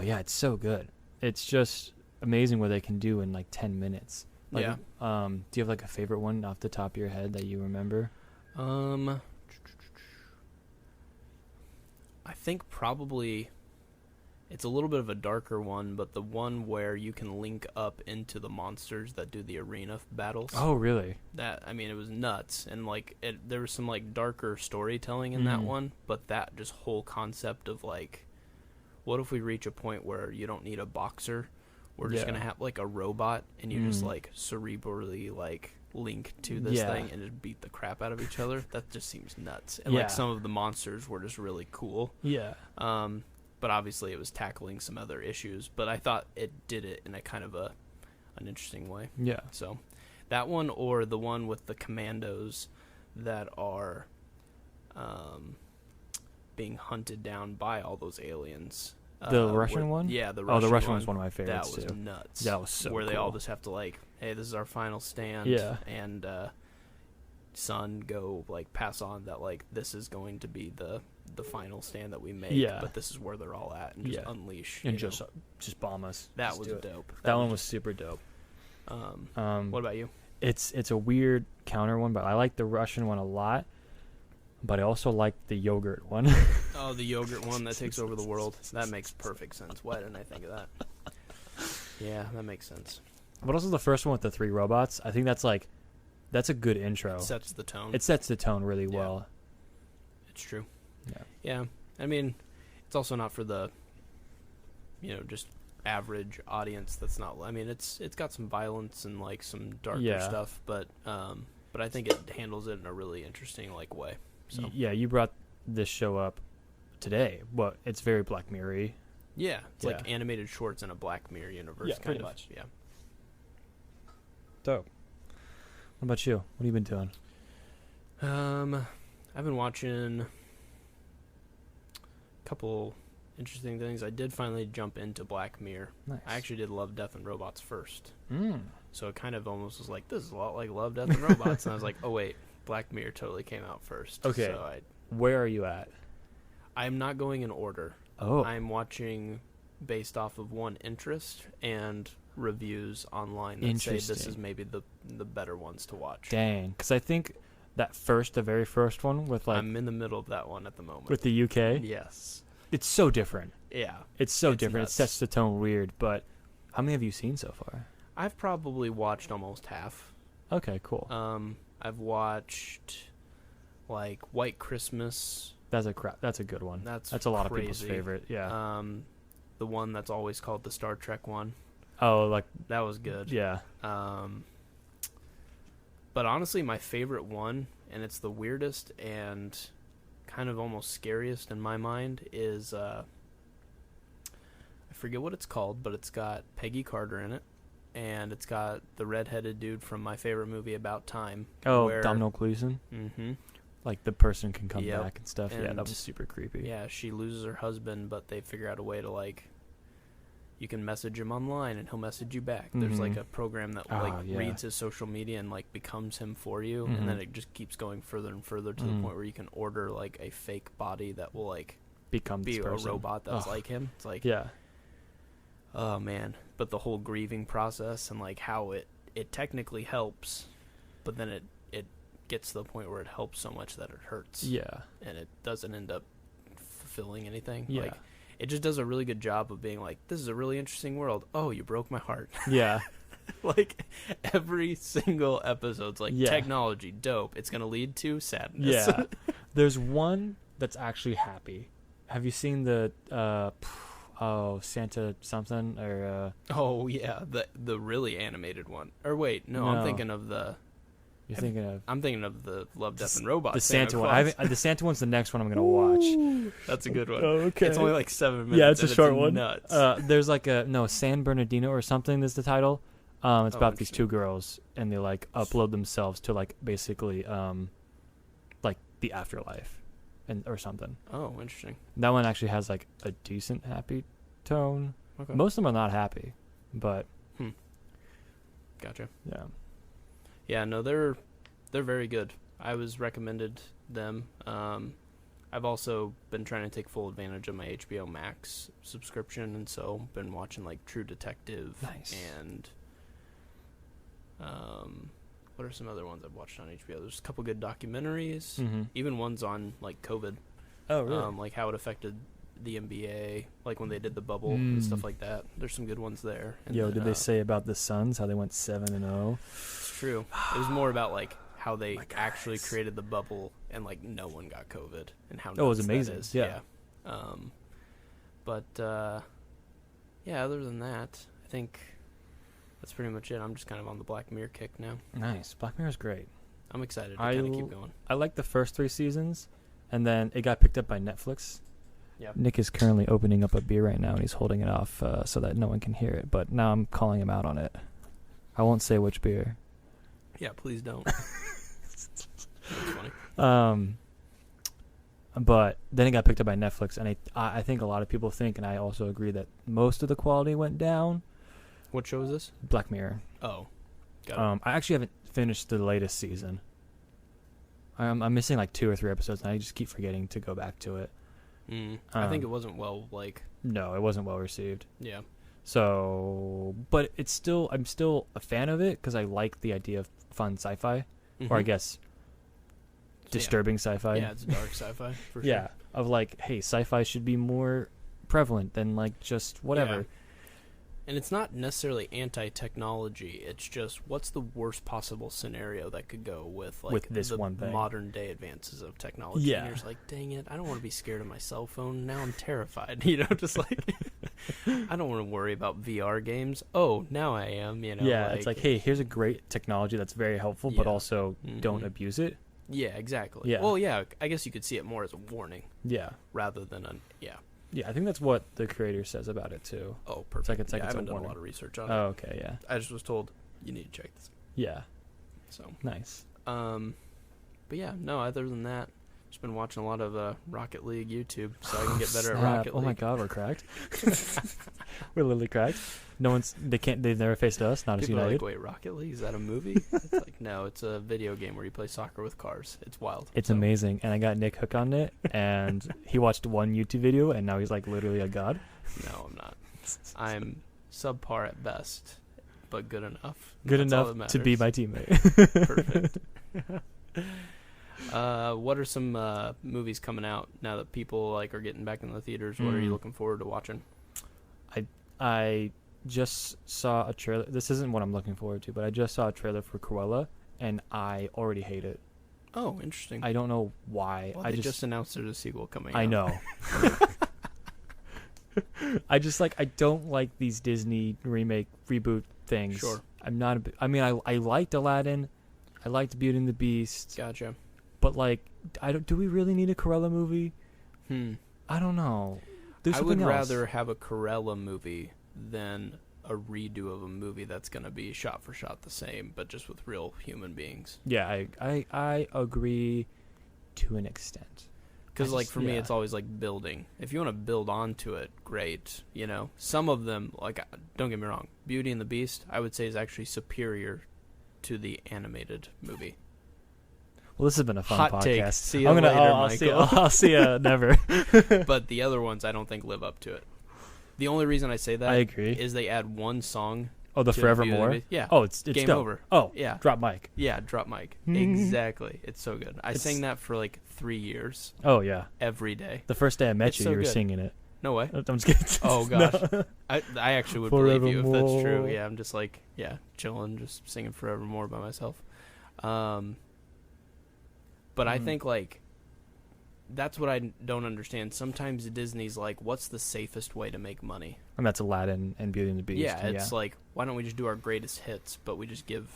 yeah, it's so good. It's just amazing what they can do in like 10 minutes. Like, Yeah. Do you have like a favorite one off the top of your head that you remember? I think probably it's a little bit of a darker one, but the one where you can link up into the monsters that do the arena battles. Oh, really? That, I mean, it was nuts, and like there was some like darker storytelling in that one, but that just whole concept of like, what if we reach a point where you don't need a boxer? We're just gonna have like a robot, and you just like cerebrally like link to this thing and just beat the crap out of each other. That just seems nuts. And like some of the monsters were just really cool. Yeah. But obviously it was tackling some other issues. But I thought it did it in a kind of an interesting way. Yeah. So that one, or the one with the commandos that are being hunted down by all those aliens. The Russian one? Yeah, the Russian one. Oh, the Russian one's one of my favorites, That was too. nuts. That was so Where they cool. all just have to like, hey, this is our final stand. Yeah. And son, go like pass on that like this is going to be the final stand that we make. Yeah. But this is where they're all at, and just unleash. And you just know. bomb us. That Just was do it. dope. That one was super dope. What about you? It's a weird counter one, but I like the Russian one a lot. But I also like the yogurt one. Oh, the yogurt one that takes over the world. That makes perfect sense. Why didn't I think of that? Yeah, that makes sense. But also the first one with the 3 robots. I think that's a good intro. It sets the tone. It sets the tone really well. It's true. Yeah. Yeah. I mean, it's also not for the, just average audience. That's not. I mean, it's got some violence and like some darker stuff, but I think it handles it in a really interesting like way. So. Yeah, you brought this show up today, but it's very Black Mirror-y. Yeah, it's like animated shorts in a Black Mirror universe. Yeah, kind pretty of. much. Yeah. Dope. What about you? What have you been doing? I've been watching a couple interesting things. I did finally jump into Black Mirror. Nice. I actually did Love, Death, and Robots first. Mm. So it kind of almost was like, this is a lot like Love, Death, and Robots. And I was like, oh, wait, Black Mirror totally came out first. Okay. So Where are you at? I'm not going in order. Oh. I'm watching based off of one interest and reviews online that say this is maybe the better ones to watch. Dang. Because I think the very first one with like... I'm in the middle of that one at the moment. With the UK? Yes. It's so different. Yeah. It's different. Nuts. It sets the tone weird, but how many have you seen so far? I've probably watched almost half. Okay, cool. I've watched like White Christmas. That's a good one. That's a lot of people's crazy. favorite. Yeah. the one that's always called the Star Trek one. Oh, like That was good. yeah. But honestly, my favorite one, and it's the weirdest and kind of almost scariest in my mind, is I forget what it's called, but it's got Peggy Carter in it, and it's got the redheaded dude from my favorite movie, About Time. Oh, where, Domhnall Gleeson. Mm-hmm. Like the person can come Yep. back and stuff. Yeah, And that was super creepy. Yeah, she loses her husband, but they figure out a way to, like, you can message him online and he'll message you back. There's like Mhm. a program that Yeah. reads his social media and like becomes him for you, Mhm. and then it just keeps going further and further to the Mhm. point where you can order like a fake body that will like Become be this a person. robot that's Ugh. like him. It's like, Yeah. oh man. But the whole grieving process and like how it technically helps, but then it gets to the point where it helps so much that it hurts. Yeah. And it doesn't end up fulfilling anything. Yeah. Like, it just does a really good job of being like, this is a really interesting world. Oh, you broke my heart. Yeah. Like, every single episode's like, Yeah. technology, dope. It's going to lead to sadness. Yeah. There's one that's actually happy. Have you seen the Santa something or Oh, yeah. The really animated one. Or wait, no. I'm No. thinking of the you're thinking of Love, Death, and Robots. the Santa one? Claus. The Santa one's the next one I'm gonna watch. That's a good one. Oh, okay. It's only like 7 minutes. Yeah, it's a and short one. Nuts. There's like San Bernardino or something is the title. It's Oh, about these interesting. two girls and they like upload themselves to like basically like the afterlife and or something. Oh, interesting. That one actually has like a decent happy tone. Okay. Most of them are not happy, but Gotcha. yeah. Yeah, no, they're very good. I was recommended them. I've also been trying to take full advantage of my HBO Max subscription, and so been watching like True Detective. Nice. And what are some other ones I've watched on HBO? There's a couple good documentaries, Mm-hmm. even ones on like COVID, Oh really? like how it affected the NBA, like when they did the bubble and stuff Mm. like that. There's some good ones there. And Yo, then, did they say about the Suns how they went 7-0? It's true. It was more about like how they My actually guys. created the bubble and like no one got COVID and how Oh, it was nuts that amazing. is. Yeah. Yeah, other than that, I think that's pretty much it. I'm just kind of on the Black Mirror kick now. Nice. Black Mirror's great. I'm excited to kind of keep going. I like the first 3 seasons, and then it got picked up by Netflix. Yeah. Nick is currently opening up a beer right now, and he's holding it off so that no one can hear it. But now I'm calling him out on it. I won't say which beer. Yeah, please don't. That's funny. But then it got picked up by Netflix, and I think a lot of people think, and I also agree, that most of the quality went down. What show is this? Black Mirror. Oh, got it. I actually haven't finished the latest season. I'm missing like 2 or 3 episodes, and I just keep forgetting to go back to it. I think um, it wasn't well, like, No, it wasn't well received. yeah. So, but I'm still a fan of it because I like the idea of fun sci-fi, or I Mhm. guess Yeah. disturbing sci-fi. Yeah, it's dark sci-fi for sure. Yeah, of like, hey, sci-fi should be more prevalent than like just whatever. Yeah. And it's not necessarily anti-technology. It's just what's the worst possible scenario that could go with like With this the one thing. modern day advances of technology. Yeah. And you're just like, dang it, I don't want to be scared of my cell phone. Now I'm terrified. You know, just like I don't want to worry about VR games. Oh, now I am. You know. Yeah, it's like, hey, here's a great technology that's very helpful, but Yeah. also don't Mhm. abuse it. Yeah, exactly. Yeah. Well, yeah. I guess you could see it more as a warning Yeah, rather than a yeah. yeah. I think that's what the creator says about it too. Oh, perfect. It's like I it's a haven't done a warning. lot of research on it. Oh, okay, yeah, I just was told you need to check this. yeah, So. nice. But yeah, no. Other than that, just been watching a lot of Rocket League YouTube, so I can get better at Snap. Rocket Oh League. my god, we're cracked. We're literally cracked. They've never faced us, not as People are United. like, wait, Rocket League, is that a movie? It's like, no, it's a video game where you play soccer with cars. It's wild. It's So, amazing, and I got Nick hooked on it, and he watched one YouTube video, and now he's like literally a god. No, I'm not. I'm subpar at best, but good enough. Good That's all enough that to be matters. my teammate. Perfect. What are some movies coming out now that people like are getting back in the theaters? What are you looking forward to watching? I just saw a trailer. This isn't what I'm looking forward to, but I just saw a trailer for Cruella, and I already hate it. Oh, interesting. I don't know why. Well, I they just just announced there's a sequel coming out. I know. I just like I don't like these Disney reboot things. Sure. I'm not. I mean, I liked Aladdin, I liked Beauty and the Beast, Gotcha. but like, I don't. Do we really need a Cruella movie? Hmm. I don't know. Do I something would else. rather have a Cruella movie than a redo of a movie that's going to be shot for shot the same, but just with real human beings. Yeah, I agree to an extent. Because, like, for me, yeah. it's always, like, building. If you want to build onto it, great, you know. Some of them, like, don't get me wrong, Beauty and the Beast, I would say is actually superior to the animated movie. Well, this has been a fun Hot podcast. take. See you I'm gonna. later, I'll see. Michael. I'll see you never. But the other ones, I don't think live up to it. The only reason I say that I agree. is they add one song. Oh, the to Forevermore. Beauty and the Beast. Yeah. Oh, it's Game dope. over. Oh, Yeah. drop mic. Yeah, drop mic. Mhm. Exactly. It's so good. I It's- sang that for like 3 years, Oh yeah. every day. The first day I met It's you, so you were good. singing it. No way. I'm just kidding. Oh No. gosh. I actually would believe you if that's true. Forevermore. Yeah, I'm just like, yeah, chilling, just singing Forevermore by myself. But I Mm. think like that's what I don't understand. Sometimes Disney's like, what's the safest way to make money? And that's Aladdin and Beauty and the Beast. Yeah, it's like, why don't we just do our greatest hits, but we just give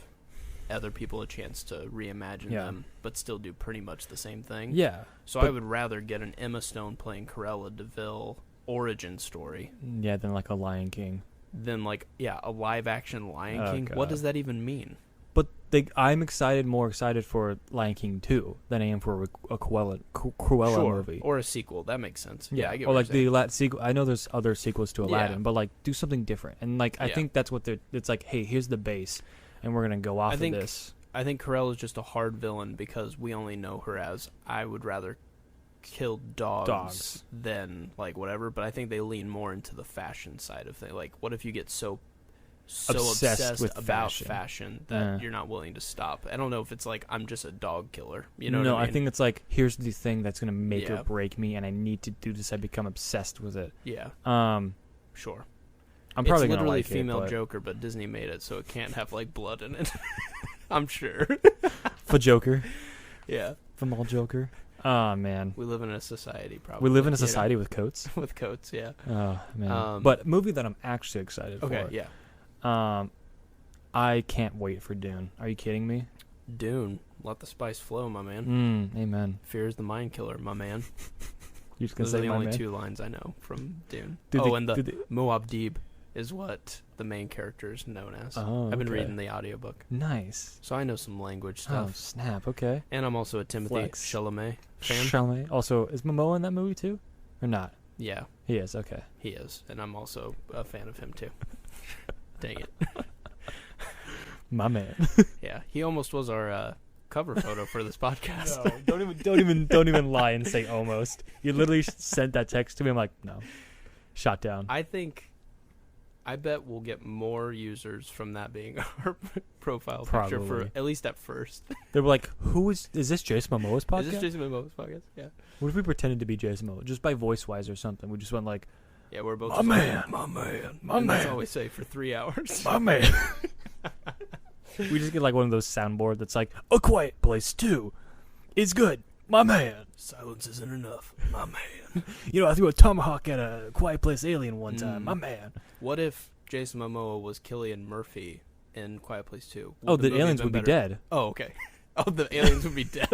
other people a chance to reimagine Yeah. them, but still do pretty much the same thing. yeah. So but- I would rather get an Emma Stone playing Cruella DeVille origin story Yeah, than like a Lion King. than like, yeah, a live action Lion Oh, King. God. What does that even mean? But I'm more excited for Lion King 2 than I am for a Cruella Sure. movie. Or a sequel. That makes sense. Yeah, I get or what like you're the sequel. I know there's other sequels to Yeah. Aladdin, but like do something different. And like I Yeah. think that's what it's like. Hey, here's the base, and we're gonna go off I think- of this. I think Cruella's just a hard villain because we only know her as I would rather kill dogs than like whatever, but I think they lean more into the fashion side of things. Like, what if you get so obsessed with about fashion. fashion that Yeah. you're not willing to stop? I don't know if it's like I'm just a dog killer. You know no, what I mean? think it's like here's the thing that's gonna make Yeah. or break me, and I need to do this. I become obsessed with it. Yeah, Um, sure. I'm probably it's gonna literally like female it, but Joker, but Disney made it so it can't have like blood in it. I'm sure. for Joker, Yeah, from all Joker. Oh man, we live in a society. Probably we live in a you know, society with coats. with coats. Yeah. Oh man, Um, but movie that I'm actually excited Okay. for. Yeah. I can't wait for Dune. Are you kidding me? Dune. Let the spice flow, my man. Amen. Fear is the mind killer, my man. You're just gonna Those are say the my only man? 2 lines I know from Dune. Did and the did Muad'Dib is what the main character is known as. Oh, I've been okay. reading the audiobook, Nice. so I know some language Oh stuff. snap! Okay. And I'm also a Timothy Flex. Chalamet fan. Chalamet. Also, is Momoa in that movie too, or not? Yeah, He is. Okay. he is, and I'm also a fan of him too. Dang it. My man. Yeah, he almost was our cover photo for this podcast. No, don't even lie and say almost. You literally sent that text to me. I'm like, no, shot down. I bet we'll get more users from that being our profile picture for Probably. at least at first. They were like, who is this? Jason Momoa's podcast? Is this Jason Momoa's podcast? Yeah. What if we pretended to be Jason Momoa, just by voice wise or something? We just went like, Yeah, we're both My just man. like, my man. My And That's man. all we say for 3 hours. my man. We just get like one of those soundboard that's like, A Quiet Place 2 is good, my man. Silence isn't enough, my man. You know, I threw a tomahawk at a Quiet Place alien one time, my man. What if Jason Momoa was Cillian Murphy in Quiet Place 2? Oh, the aliens would be dead. Oh, okay. Oh, the aliens would be dead.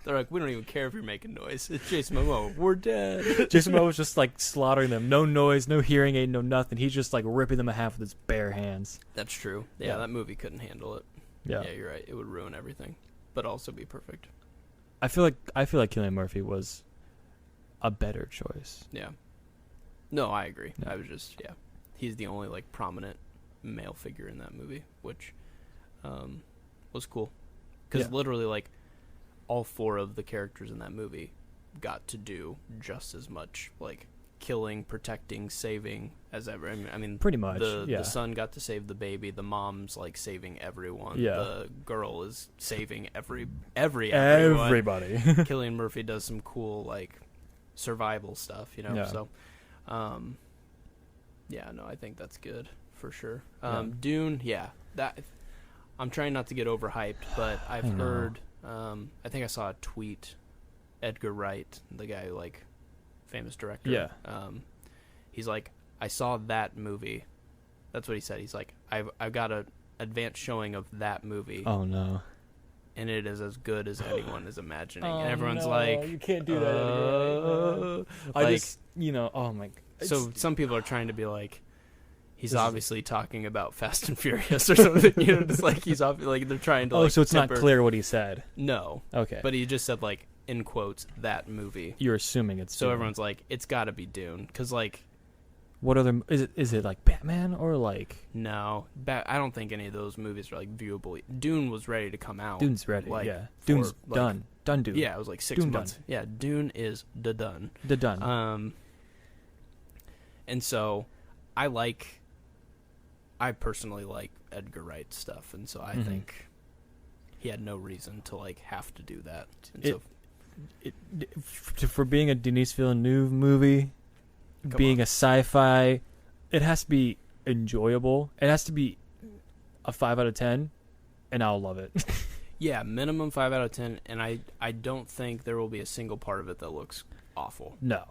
They're like, we don't even care if you're making noise. It's Jason Momoa. We're dead. Jason Momoa was just like slaughtering them. No noise, no hearing aid, no nothing. He's just like ripping them in half with his bare hands. That's true. Yeah, Yeah. that movie couldn't handle it. Yeah. Yeah, you're right. It would ruin everything, but also be perfect. I feel like Cillian Murphy was a better choice. Yeah. No, I agree. Yeah. I was just, yeah. He's the only, like, prominent male figure in that movie, which was cool. Because Yeah. literally, like, all 4 of the characters in that movie got to do just as much, like, killing, protecting, saving as ever. I mean Pretty much, the yeah. son got to save the baby. The mom's, like, saving everyone. Yeah. The girl is saving everyone. Everybody. Cillian Murphy does some cool like survival stuff, you know. Yeah. So, yeah, no, I think that's good for sure. Yeah. Dune, yeah, that I'm trying not to get overhyped, but I've I know. heard. I think I saw a tweet. Edgar Wright, the guy who, like, famous director. Yeah. He's like, I saw that movie. That's what he said. He's like, I've got a advanced showing of that movie. Oh no. And it is as good as anyone is imagining. Oh, and everyone's no, like, you can't do that, Edgar. I like, just, oh my. so some people are trying to be like, he's obviously talking about Fast and Furious or something. It's like he's like they're trying to. Oh, like, so it's temper. not clear what he said. No. Okay. But he just said like in quotes that movie. You're assuming it's So Dune. everyone's like, it's got to be Dune, because like. What other is it like Batman or like No, I don't think any of those movies are like viewable. Dune was ready to come out. Dune's ready? like, yeah, for, Dune's like- done. Done. Dune. Yeah, it was like 6 Dune months. done. Yeah, Dune is done. The done. And so I personally like Edgar Wright stuff, and so I Mhm. think he had no reason to like have to do that. And For being a Denis Villeneuve movie, Come being on. a sci-fi, it has to be enjoyable. It has to be a 5 out of 10, and I'll love it. yeah, minimum 5 out of 10, and I don't think there will be a single part of it that looks awful. No,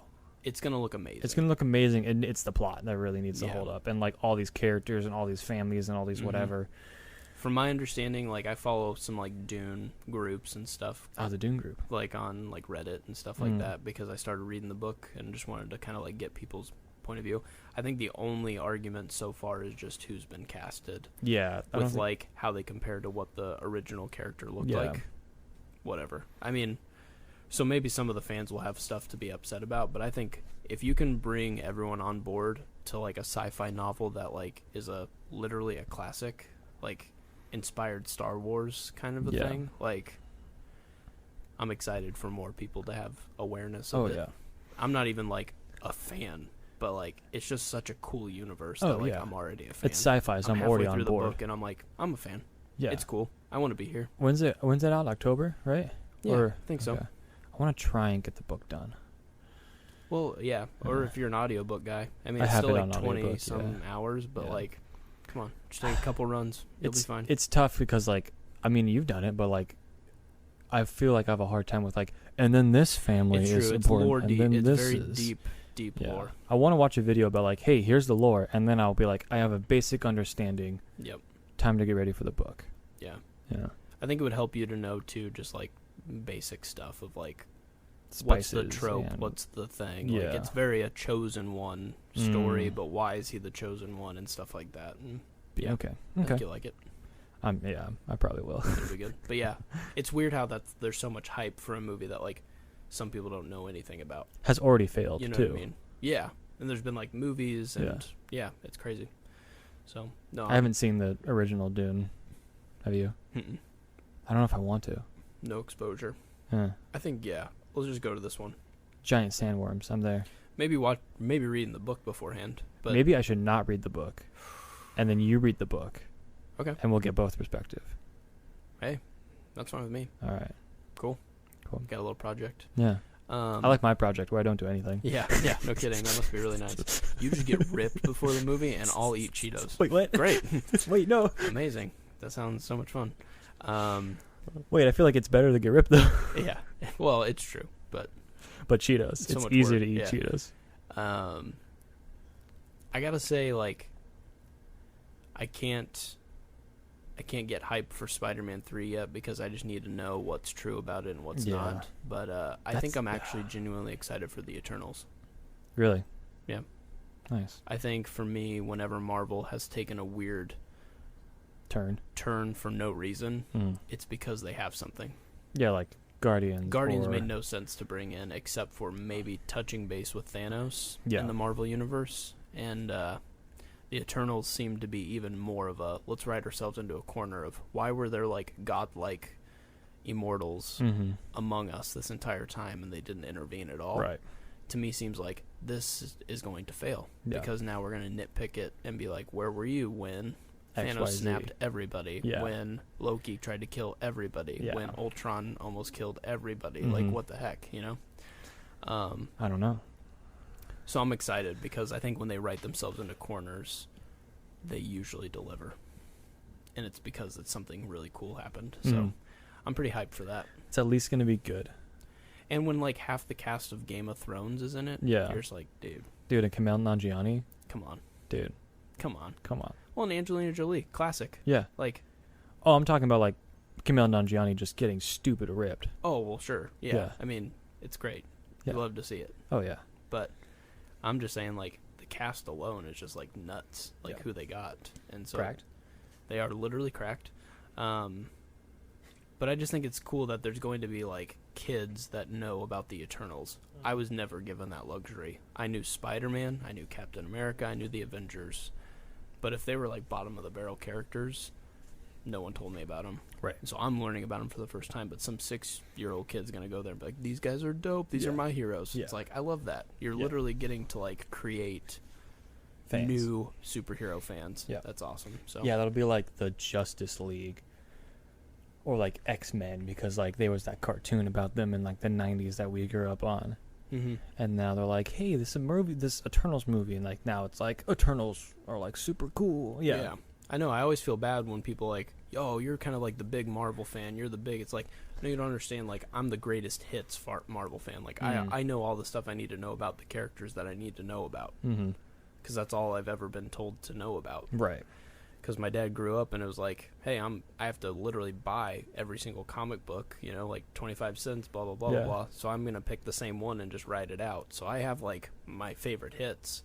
It's gonna look amazing. it's gonna look amazing, and it's the plot that really needs to Yeah. hold up, and like all these characters and all these families and all these Mhm. whatever. From my understanding, like I follow some like Dune groups and stuff, Oh, the Dune group. like on like Reddit and stuff like Mm. that, because I started reading the book and just wanted to kind of like get people's point of view. I think the only argument so far is just who's been casted, Yeah, I don't with think- like how they compare to what the original character looked Yeah. like. Whatever. I mean, so maybe some of the fans will have stuff to be upset about, but I think if you can bring everyone on board to like a sci-fi novel that like is literally a classic, like inspired Star Wars kind of a Yeah. thing, like I'm excited for more people to have awareness Oh of it. yeah. I'm not even like a fan, but like it's just such a cool universe Oh, that like yeah. I'm already a fan. It's sci-fi, so I'm halfway already through on the board. book and I'm like, I'm a fan. Yeah. It's cool. I want to be here. When's it out? October, right? Yeah, Or- I think so. okay. I want to try and get the book done. Well, yeah, or Uh, if you're an audiobook guy. I mean, I it's have still it like on 20 audiobook, some hours, but Yeah. like, come on, just take a couple runs. You'll be fine. It's tough because like I mean you've done it, but like I feel like I have a hard time with like and then this family It's is true. It's important. lore and deep. then It's this very is, deep Yeah. lore. I want to watch a video about like, hey, here's the lore, and then I'll be like, I have a basic understanding. Yep. Time to get ready for the book. Yeah. Yeah. I think it would help you to know too, just like basic stuff of like Spices what's the trope, and- what's the thing. Yeah. Like it's very a chosen one story, Mm. but why is he the chosen one and stuff like that. And Yeah. Okay. I Okay. think you like it. Yeah, I probably will. It'll be good. But yeah, it's weird how there's so much hype for a movie that like some people don't know anything about. Has already failed You know too. what I mean? Yeah. And there's been like movies and yeah, it's crazy. So no, I haven't seen the original Dune. Have you? Mm-mm. I don't know if I want to. no exposure. Huh. I think yeah. Let's just go to this one. Giant sandworms. I'm there. Maybe reading the book beforehand. But Maybe I should not read the book, and then you read the book. Okay. And we'll get both perspective. that's fine with me. All right. Cool. Cool. Got a little project. Yeah. I like my project where I don't do anything. Yeah, no kidding. That must be really nice. You just get ripped before the movie, and I'll eat Cheetos. Wait, what? Great, Wait, no. amazing. That sounds so much fun. Wait, I feel like it's better to get ripped though. Yeah. Well, it's true, but But Cheetos. So It's much easier work, to eat yeah. Cheetos. I gotta say, like, I can't get hype for Spider-Man 3 yet because I just need to know what's true about it and what's Yeah. not. But I think That's- I'm actually genuinely excited for the Eternals. Really? Yeah. Nice. I think for me, whenever Marvel has taken a weird turn for no reason, it's because they have something. Yeah, like Guardians. Guardians or- made no sense to bring in except for maybe touching base with Thanos Yeah. in the Marvel universe, and the Eternals seem to be even more of a let's write ourselves into a corner of why were there like godlike immortals Mhm. among us this entire time and they didn't intervene at all. Right. To me seems like this is going to fail Yeah. because now we're going to nitpick it and be like, where were you when Thanos XYZ. snapped everybody, Yeah. when Loki tried to kill everybody, Yeah. when Ultron almost killed everybody? Like, Mhm. what the heck, you know? I don't know. So I'm excited because I think when they write themselves into corners, they usually deliver. And it's because it's something really cool happened. So Mhm. I'm pretty hyped for that. It's at least going to be good. And when like half the cast of Game of Thrones is in it, Yeah. you're just like, dude, Dude, and Kumail Nanjiani. Come on. Dude, Come on. come on. Well, and Angelina Jolie, classic. Yeah. Like, Oh, I'm talking about like Kumail Nanjiani just getting stupid ripped. oh, well, sure. Yeah. Yeah. I mean, it's great. Yeah. You love to see it. Oh yeah. But I'm just saying, like, the cast alone is just, like, nuts. Like, Yeah. who they got. And so Cracked. they are literally cracked. But I just think it's cool that there's going to be, like, kids that know about the Eternals. I was never given that luxury. I knew Spider-Man, I knew Captain America, I knew the Avengers. But if they were, like, bottom-of-the-barrel characters, no one told me about them. Right. And so I'm learning about them for the first time, but some 6-year-old kid's going to go there and be like, these guys are dope, these are Yeah. my heroes. Yeah. It's like, I love that. You're Yeah. literally getting to, like, create Fans. new superhero fans. Yeah. That's awesome. So Yeah, that'll be like the Justice League. Or like X-Men, because like there was that cartoon about them in like the 90s that we grew up on. Mm-hmm. And now they're like, hey, this Eternals movie, and like now it's like Eternals are like super cool. Yeah. I know. I always feel bad when people like, yo, you're kind of like the big Marvel fan. You're the big. It's like, no, you don't understand. Like, I'm the greatest hits Marvel fan. Like, I know all the stuff I need to know about the characters that I need to know about. Mm-hmm. Because that's all I've ever been told to know about. Right. Because my dad grew up and it was like, hey, I have to literally buy every single comic book, you know, like 25 cents, blah, blah, blah, Yeah. blah, blah. So I'm going to pick the same one and just write it out. So I have, like, my favorite hits.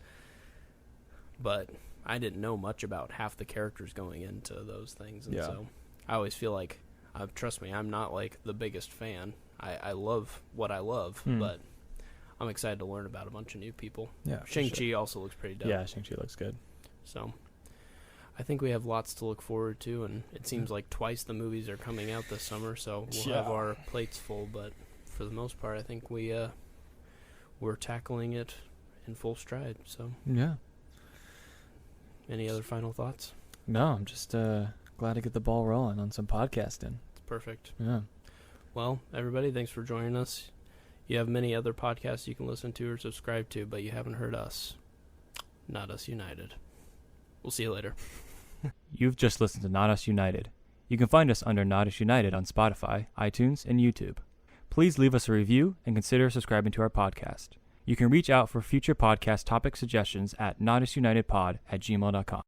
But I didn't know much about half the characters going into those things. And Yeah. so I always feel like, trust me, I'm not, like, the biggest fan. I love what I love, but I'm excited to learn about a bunch of new people. Yeah. for Shang-Chi sure. also looks pretty dope. Yeah, Shang-Chi looks good. So I think we have lots to look forward to, and it seems like twice the movies are coming out this summer, so we'll have Yeah. our plates full. But for the most part, I think we're tackling it in full stride. So, Yeah. any other final thoughts? No, I'm just glad to get the ball rolling on some podcasting. It's perfect. Yeah. Well, everybody, thanks for joining us. You have many other podcasts you can listen to or subscribe to, but you haven't heard us. Not Us United. We'll see you later. You've just listened to Not Us United. You can find us under Not Us United on Spotify, iTunes, and YouTube. Please leave us a review and consider subscribing to our podcast. You can reach out for future podcast topic suggestions at notusunitedpod@gmail.com.